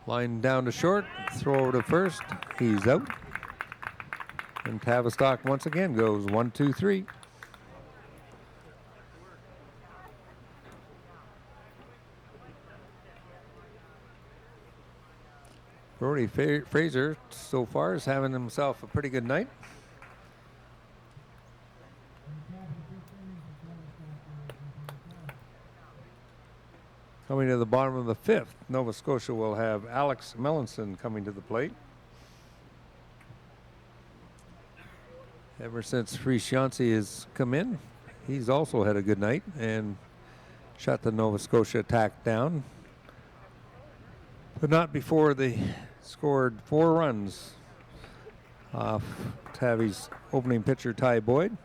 Line down to short, throw over to first. He's out. And Tavistock once again goes 1-2-3. Brody Fraser so far is having himself a pretty good night. Coming to the bottom of the fifth, Nova Scotia will have Alex Melanson coming to the plate. Ever since Frisianci has come in, he's also had a good night and shut the Nova Scotia attack down. But not before they scored 4 runs off Tavi's opening pitcher, Ty Boyd.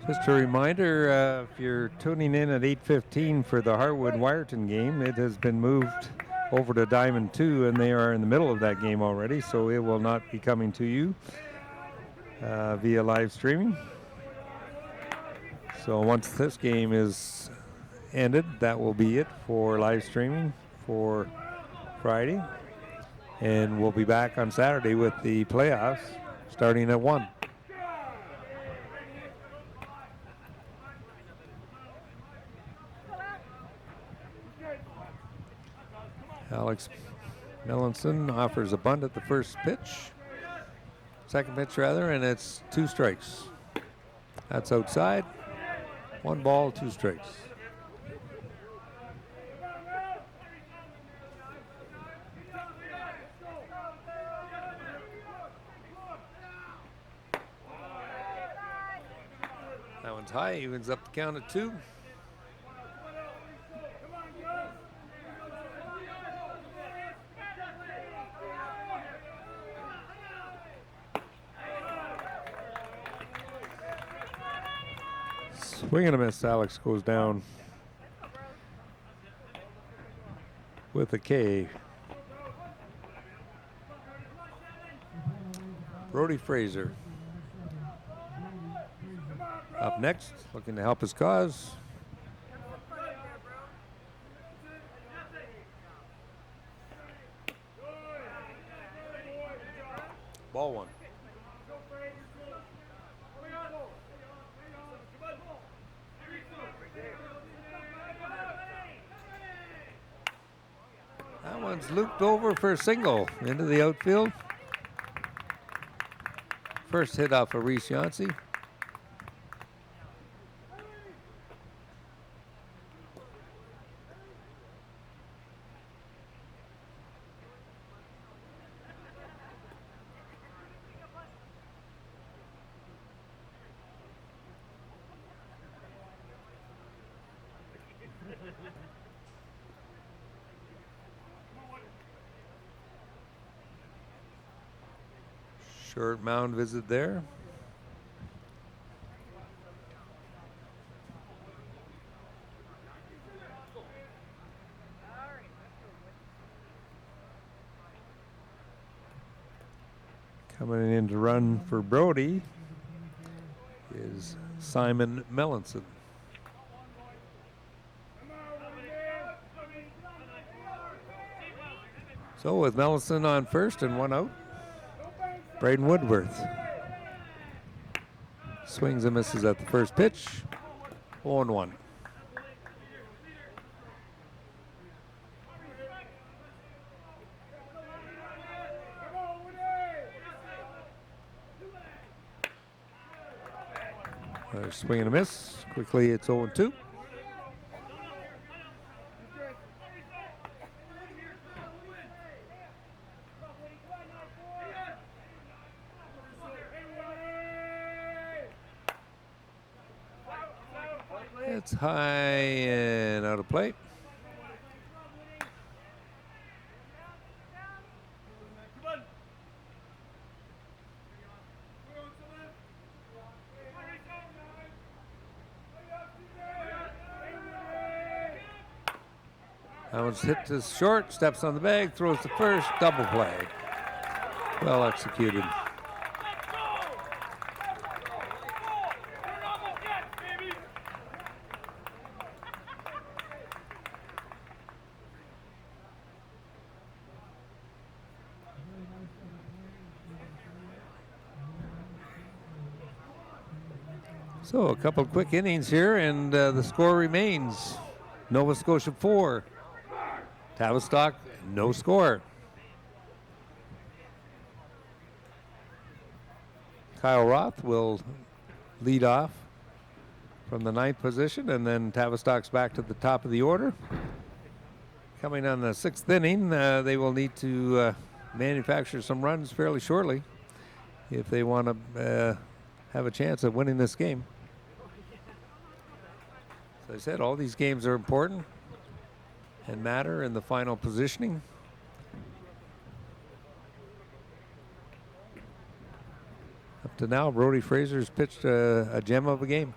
Just a reminder, if you're tuning in at 8:15 for the Harwood-Wyerton game, it has been moved over to Diamond 2, and they are in the middle of that game already, so it will not be coming to you via live streaming. So once this game is ended, that will be it for live streaming for Friday. And we'll be back on Saturday with the playoffs starting at 1. Alex Melanson offers a bunt at the first pitch. Second pitch, rather, and it's 2 strikes. That's outside. 1 ball, 2 strikes. One's high, evens up the count at 2. Swing and a miss. Alex goes down with a K. Brody Fraser up next, looking to help his cause. Ball 1. That one's looped over for a single into the outfield. First hit off of Reese Yancey. Short mound visit there. Coming in to run for Brody is Simon Mellinson. So with Mellinson on first and 1 out, Braden Woodworth swings and misses at the first pitch. 0-1. Another swing and a miss. Quickly, it's 0-2. It's high and out of play. That one's hit to short, steps on the bag, throws to first, double play. Well executed. So a couple quick innings here, and the score remains Nova Scotia 4, Tavistock no score. Kyle Roth will lead off from the 9th position, and then Tavistock's back to the top of the order. Coming on the 6th inning, they will need to manufacture some runs fairly shortly if they want to have a chance of winning this game. As I said, all these games are important and matter in the final positioning. Up to now, Brody Fraser's pitched a gem of a game.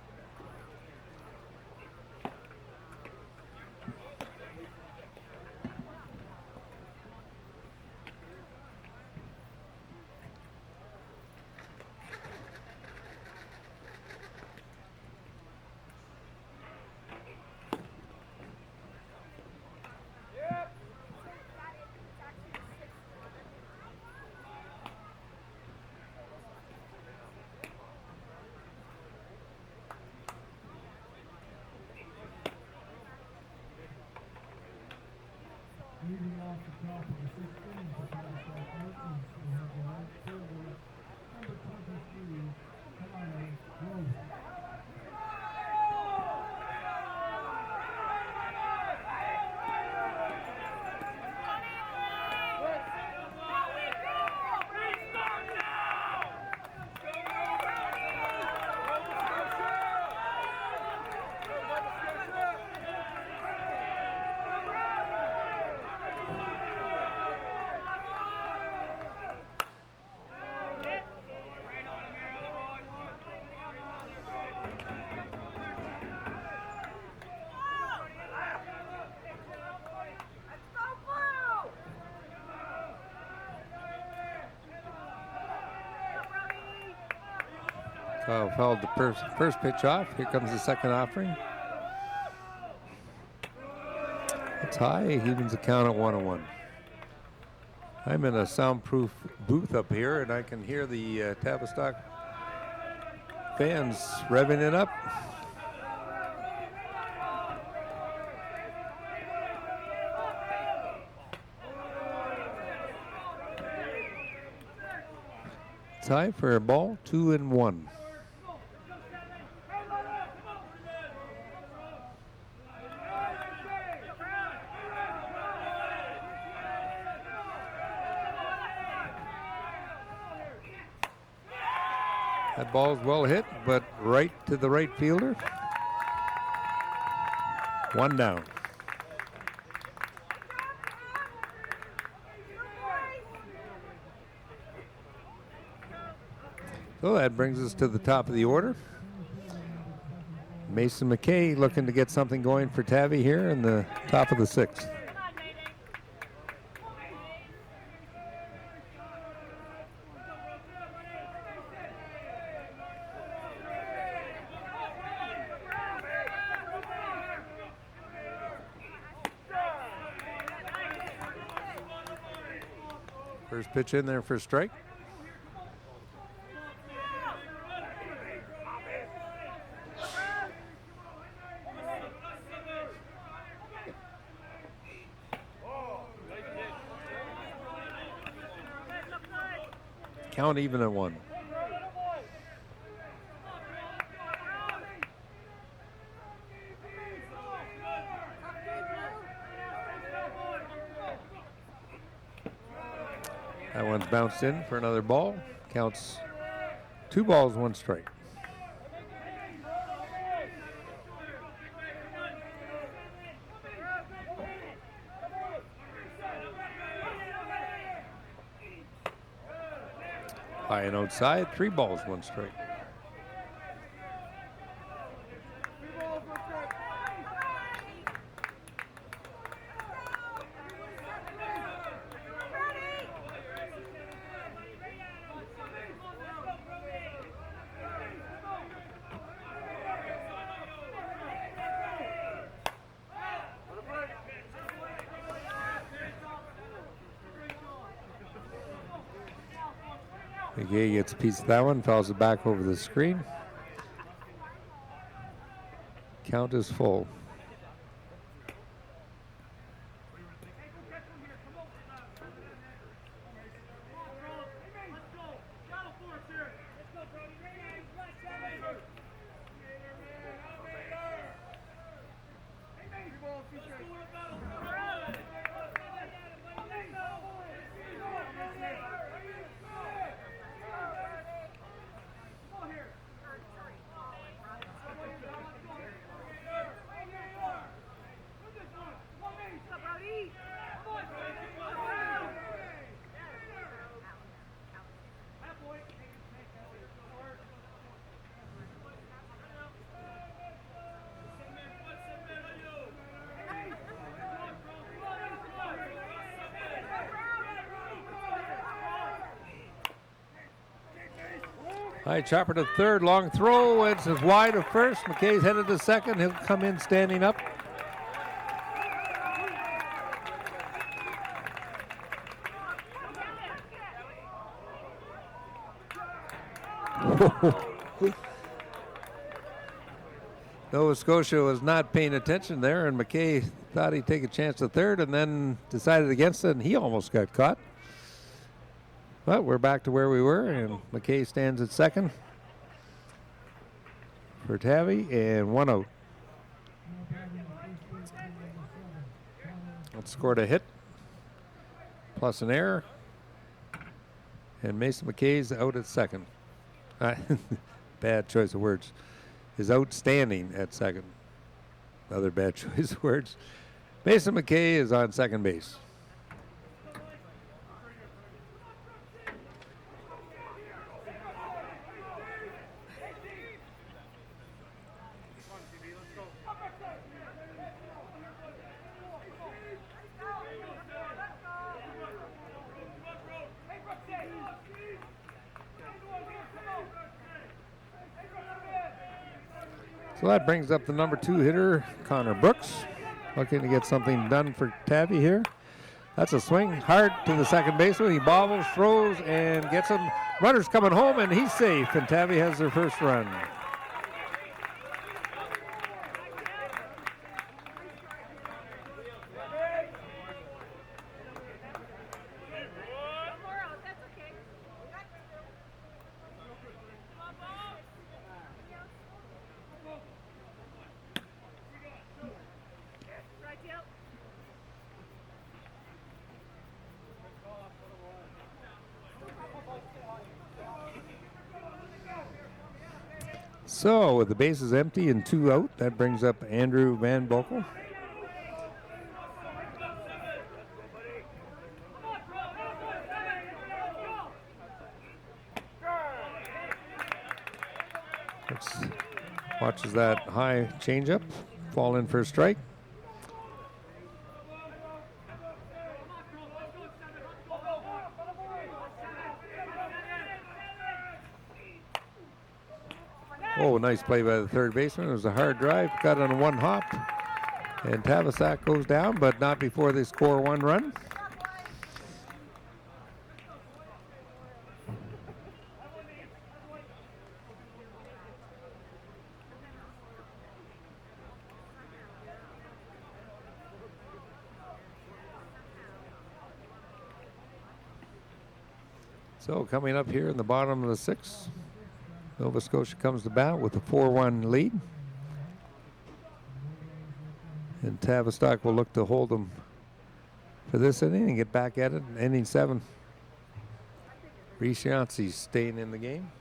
Fouled the first pitch off. Here comes the second offering. It's high. Evens the count at 1-1. I'm in a soundproof booth up here, and I can hear the Tavistock fans revving it up. Tie for a ball, 2-1. That ball's well hit, but right to the right fielder. One down. So that brings us to the top of the order. Mason McKay looking to get something going for Tavi here in the top of the sixth. First pitch in there for a strike. Count even at 1. That one's bounced in for another ball. Counts 2 balls, 1 strike. High and outside, 3 balls, 1 strike. McGee gets a piece of that one, fouls it back over the screen. Count is full. High chopper to third, long throw. It's as wide of first. McKay's headed to second. He'll come in standing up. Nova Scotia was not paying attention there, and McKay thought he'd take a chance to third and then decided against it, and he almost got caught. But we're back to where we were, and McKay stands at second for Tavi, and 1 out. That scored a hit, plus an error, and Mason McKay's out at second. Bad choice of words. Is outstanding at second. Another bad choice of words. Mason McKay is on second base. So that brings up the number 2 hitter, Connor Brooks, looking to get something done for Tabby here. That's a swing hard to the second baseman. He bobbles, throws, and gets him. Runner's coming home, and he's safe, and Tabby has their first run. So with the bases empty and 2 out, that brings up Andrew Van Boekel. Watches that high changeup fall in for a strike. Oh, nice play by the third baseman. It was a hard drive, got on one hop, and Tavistock goes down, but not before they score 1 run. So coming up here in the bottom of the 6th, Nova Scotia comes to bat with a 4-1 lead. And Tavistock will look to hold them for this inning and get back at it in inning 7. Reese Yancey's staying in the game.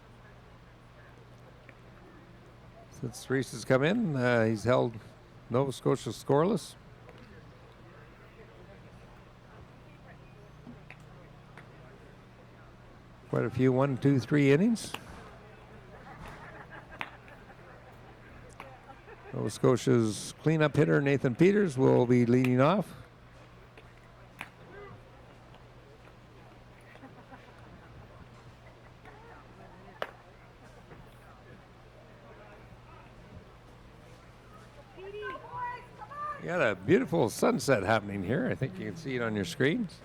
Since Reese has come in, he's held Nova Scotia scoreless. Quite a few 1, 2, 3 innings. Nova Scotia's cleanup hitter, Nathan Peters, will be leading off. You got a beautiful sunset happening here. I think you can see it on your screens.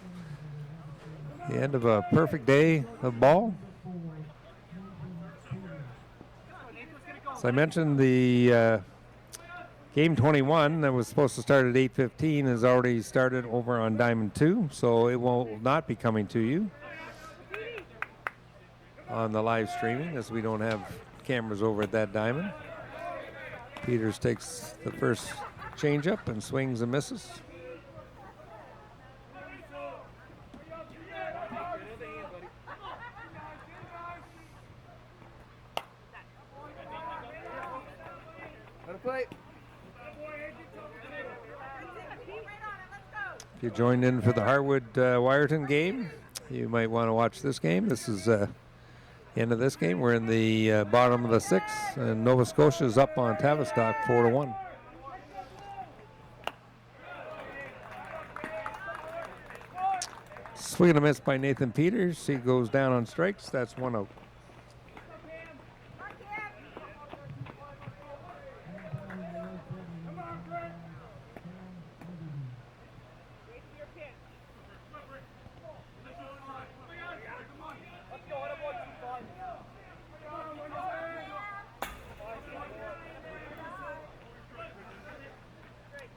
The end of a perfect day of ball. As I mentioned, the game 21 that was supposed to start at 8:15 has already started over on Diamond 2, so it will not be coming to you on the live streaming as we don't have cameras over at that diamond. Peters takes the first changeup and swings and misses. If you joined in for the Harwood-Wyerton game, you might want to watch this game. This is the end of this game. We're in the bottom of the 6th, and Nova Scotia is up on Tavistock 4-1. Swing and a miss by Nathan Peters. He goes down on strikes. That's 1 out.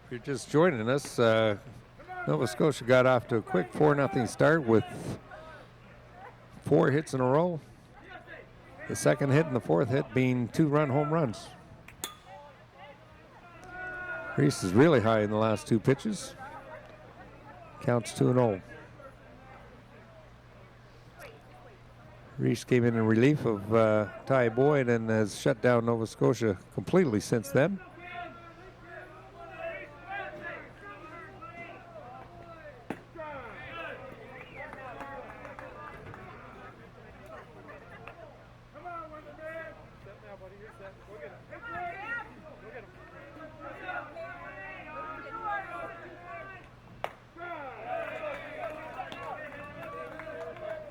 If you're just joining us, Nova Scotia got off to a quick 4-0 start with 4 hits in a row. The second hit and the fourth hit being 2-run home runs. Reese is really high in the last 2 pitches. Counts 2-0. Reese came in relief of Ty Boyd and has shut down Nova Scotia completely since then.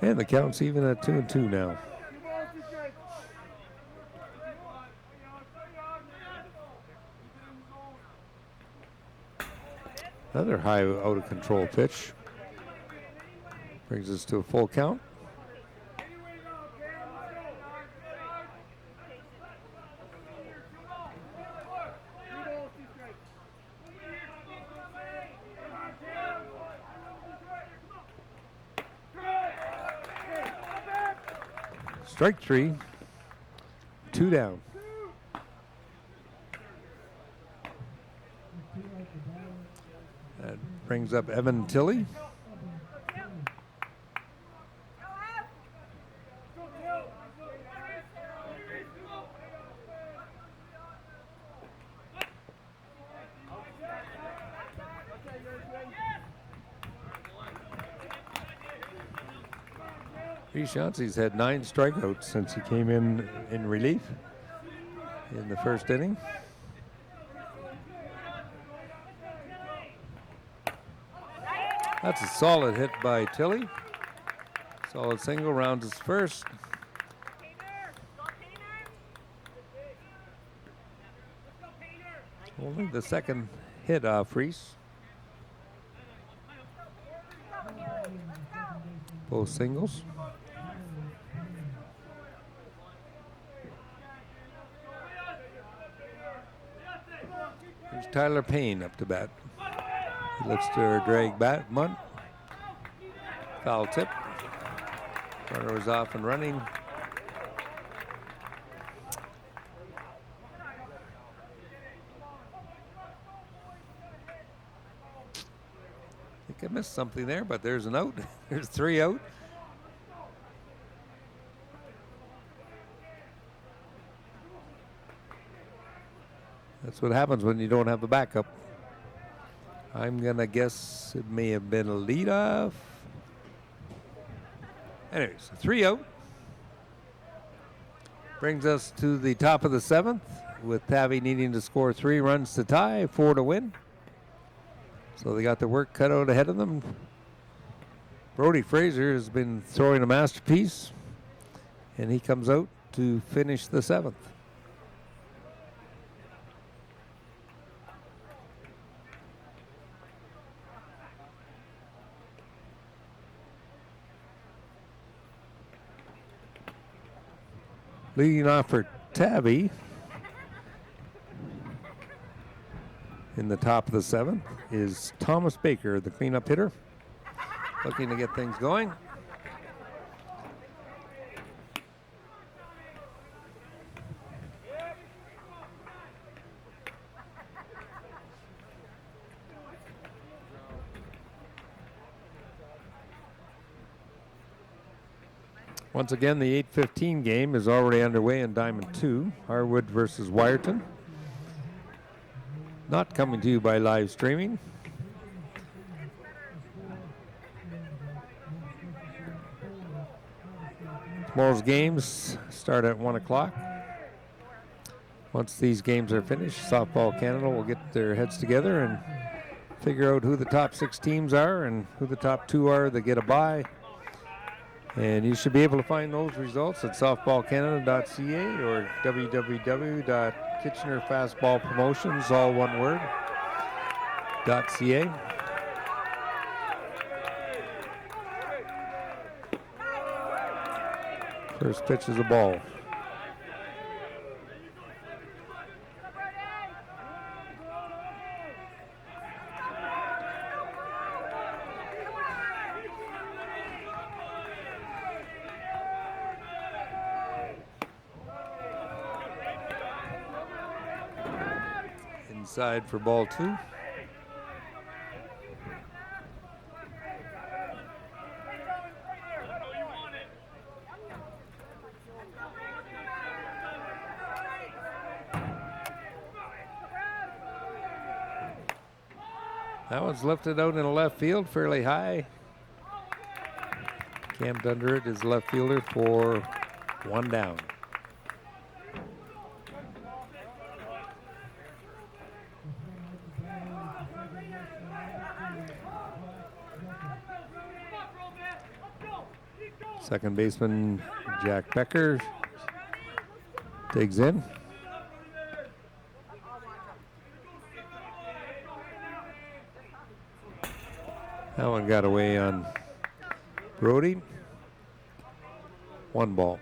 And the count's even at 2-2 now. Another high out of control pitch. Brings us to a full count. Strike three, 2 down. That brings up Evan Tilley. Chauncey's had 9 strikeouts since he came in relief in the first inning. That's a solid hit by Tilley. Solid single, rounds his first. Only the second hit off Reese. Both singles. Here's Tyler Payne up to bat. He looks to drag bat, bunt. Foul tip. Runner is off and running. I think I missed something there, but there's an out. There's 3 out. That's what happens when you don't have a backup. I'm gonna guess it may have been a leadoff. Anyways, 3 out. Brings us to the top of the 7th, with Tavi needing to score 3 runs to tie, 4 to win. So they got their work cut out ahead of them. Brody Fraser has been throwing a masterpiece, and he comes out to finish the 7th. Leading off for Tabby in the top of the 7th is Thomas Baker, the cleanup hitter, looking to get things going. Once again, the 8:15 game is already underway in Diamond 2, Harwood versus Wyerton. Not coming to you by live streaming. Tomorrow's games start at 1 o'clock. Once these games are finished, Softball Canada will get their heads together and figure out who the top 6 teams are and who the top 2 are that get a bye. And you should be able to find those results at softballcanada.ca or www.kitchenerfastballpromotions, all one word, .ca. First pitch is a ball. Inside for ball 2. That one's lifted out in the left field fairly high. Camped under it is the left fielder for 1 down. Second baseman Jack Becker digs in. That one got away on Brody. 1 ball.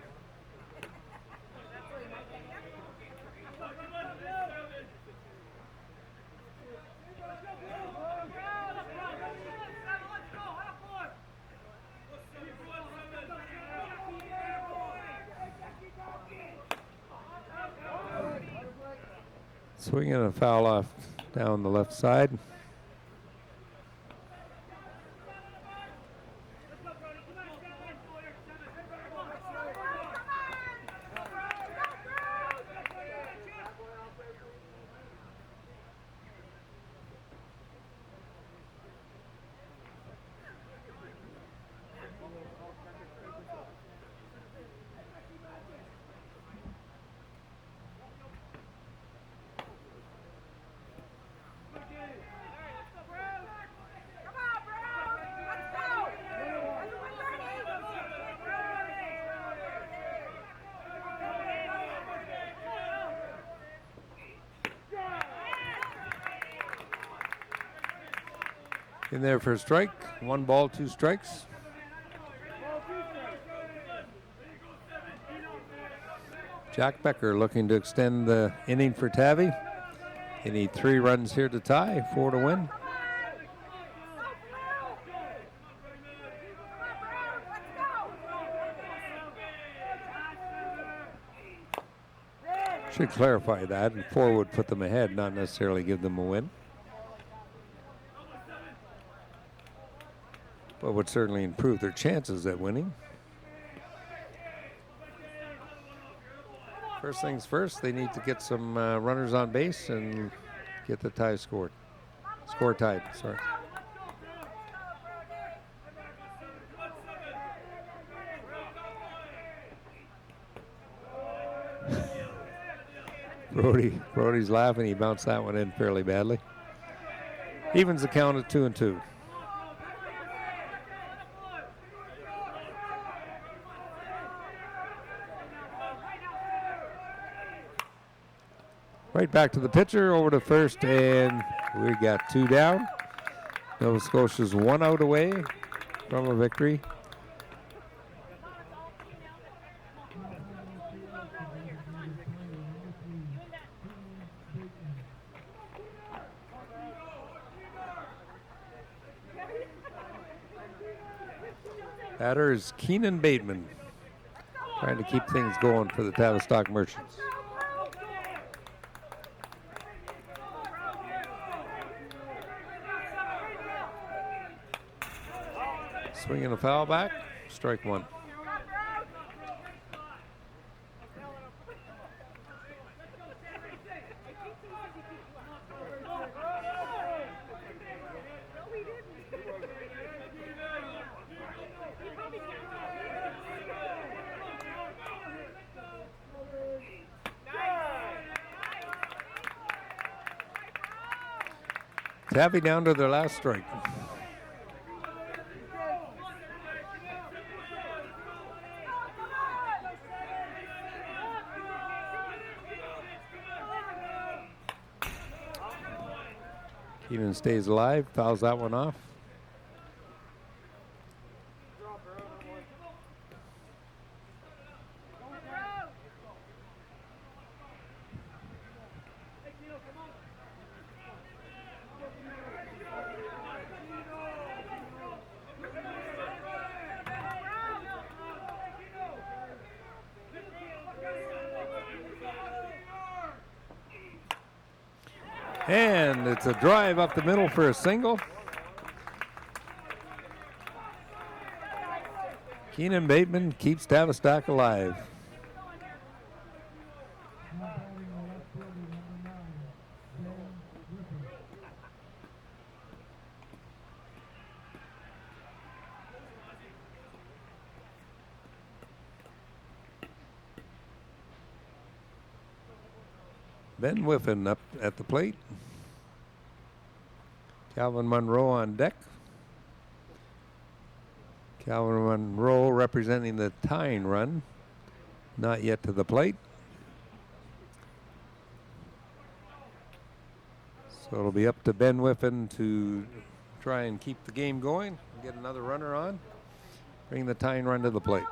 Swinging a foul off down the left side. In there for a strike. 1 ball, 2 strikes. Jack Becker looking to extend the inning for Tavi. They need 3 runs here to tie, 4 to win. Should clarify that, and 4 would put them ahead, not necessarily give them a win. But would certainly improve their chances at winning. First things first, they need to get some runners on base and get the tie scored. Score tied, sorry. Brody's laughing. He bounced that one in fairly badly. Evens the count at 2-2. Right back to the pitcher, over to first, and we got 2 down. Nova Scotia's 1 out away from a victory. Batter is Keenan Bateman, trying to keep things going for the Tavistock Merchants. Swinging a foul back, strike 1. Tavi down to their last strike. Keenan stays alive, fouls that one off. And it's a drive up the middle for a single. Keenan Bateman keeps Tavistock alive. Ben Whiffen up at the plate. Calvin Monroe on deck. Calvin Monroe representing the tying run. Not yet to the plate. So it'll be up to Ben Whiffen to try and keep the game going, get another runner on, bring the tying run to the plate.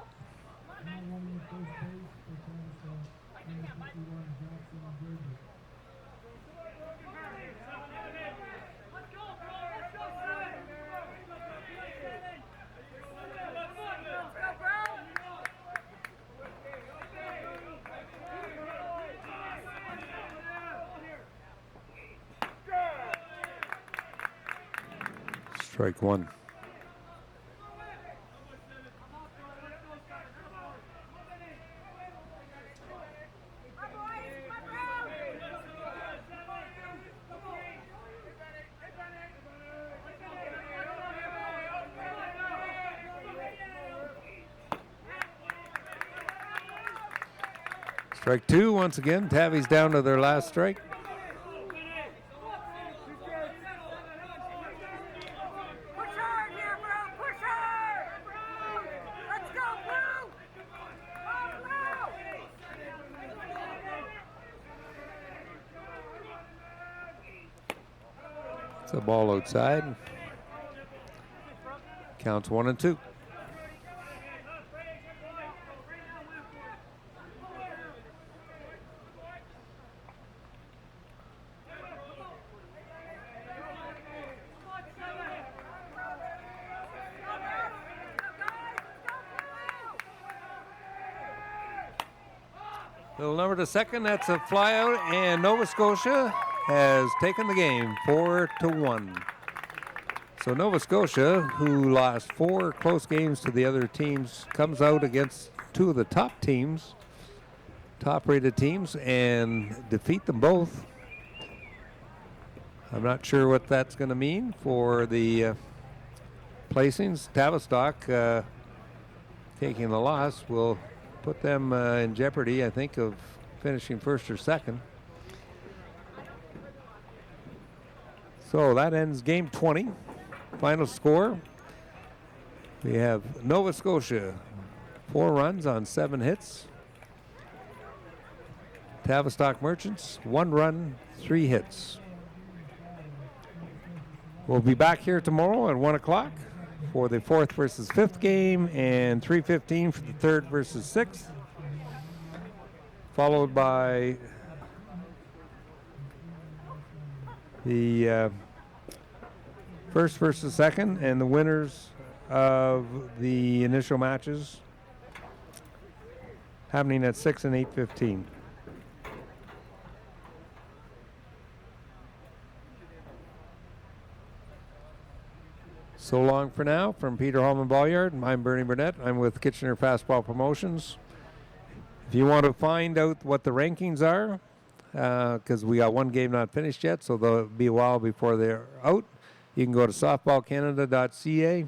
Strike one. Strike two once again. Tabby's down to their last strike. It's a ball outside. Counts 1-2. Little number to second, that's a fly out, and Nova Scotia has taken the game 4-1. So Nova Scotia, who lost 4 close games to the other teams, comes out against 2 of the top teams, top-rated teams, and defeat them both. I'm not sure what that's going to mean for the placings. Tavistock taking the loss will put them in jeopardy, I think, of finishing first or second. So that ends game 20. Final score, we have Nova Scotia 4 runs on 7 hits. Tavistock Merchants 1 run, 3 hits. We'll be back here tomorrow at 1 o'clock for the 4th versus 5th game, and 3:15 for the 3rd versus 6th, followed by the 1st versus 2nd, and the winners of the initial matches happening at 6 and 8:15. So long for now from Peter Hallman Ballard. I'm Bernie Burnett. I'm with Kitchener Fastball Promotions. If you want to find out what the rankings are, because we got 1 game not finished yet, so there'll be a while before they're out, you can go to softballcanada.ca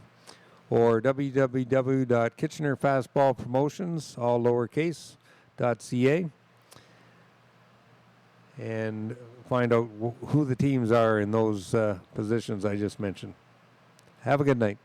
or www.kitchenerfastballpromotions, all lowercase, .ca, and find out who the teams are in those positions I just mentioned. Have a good night.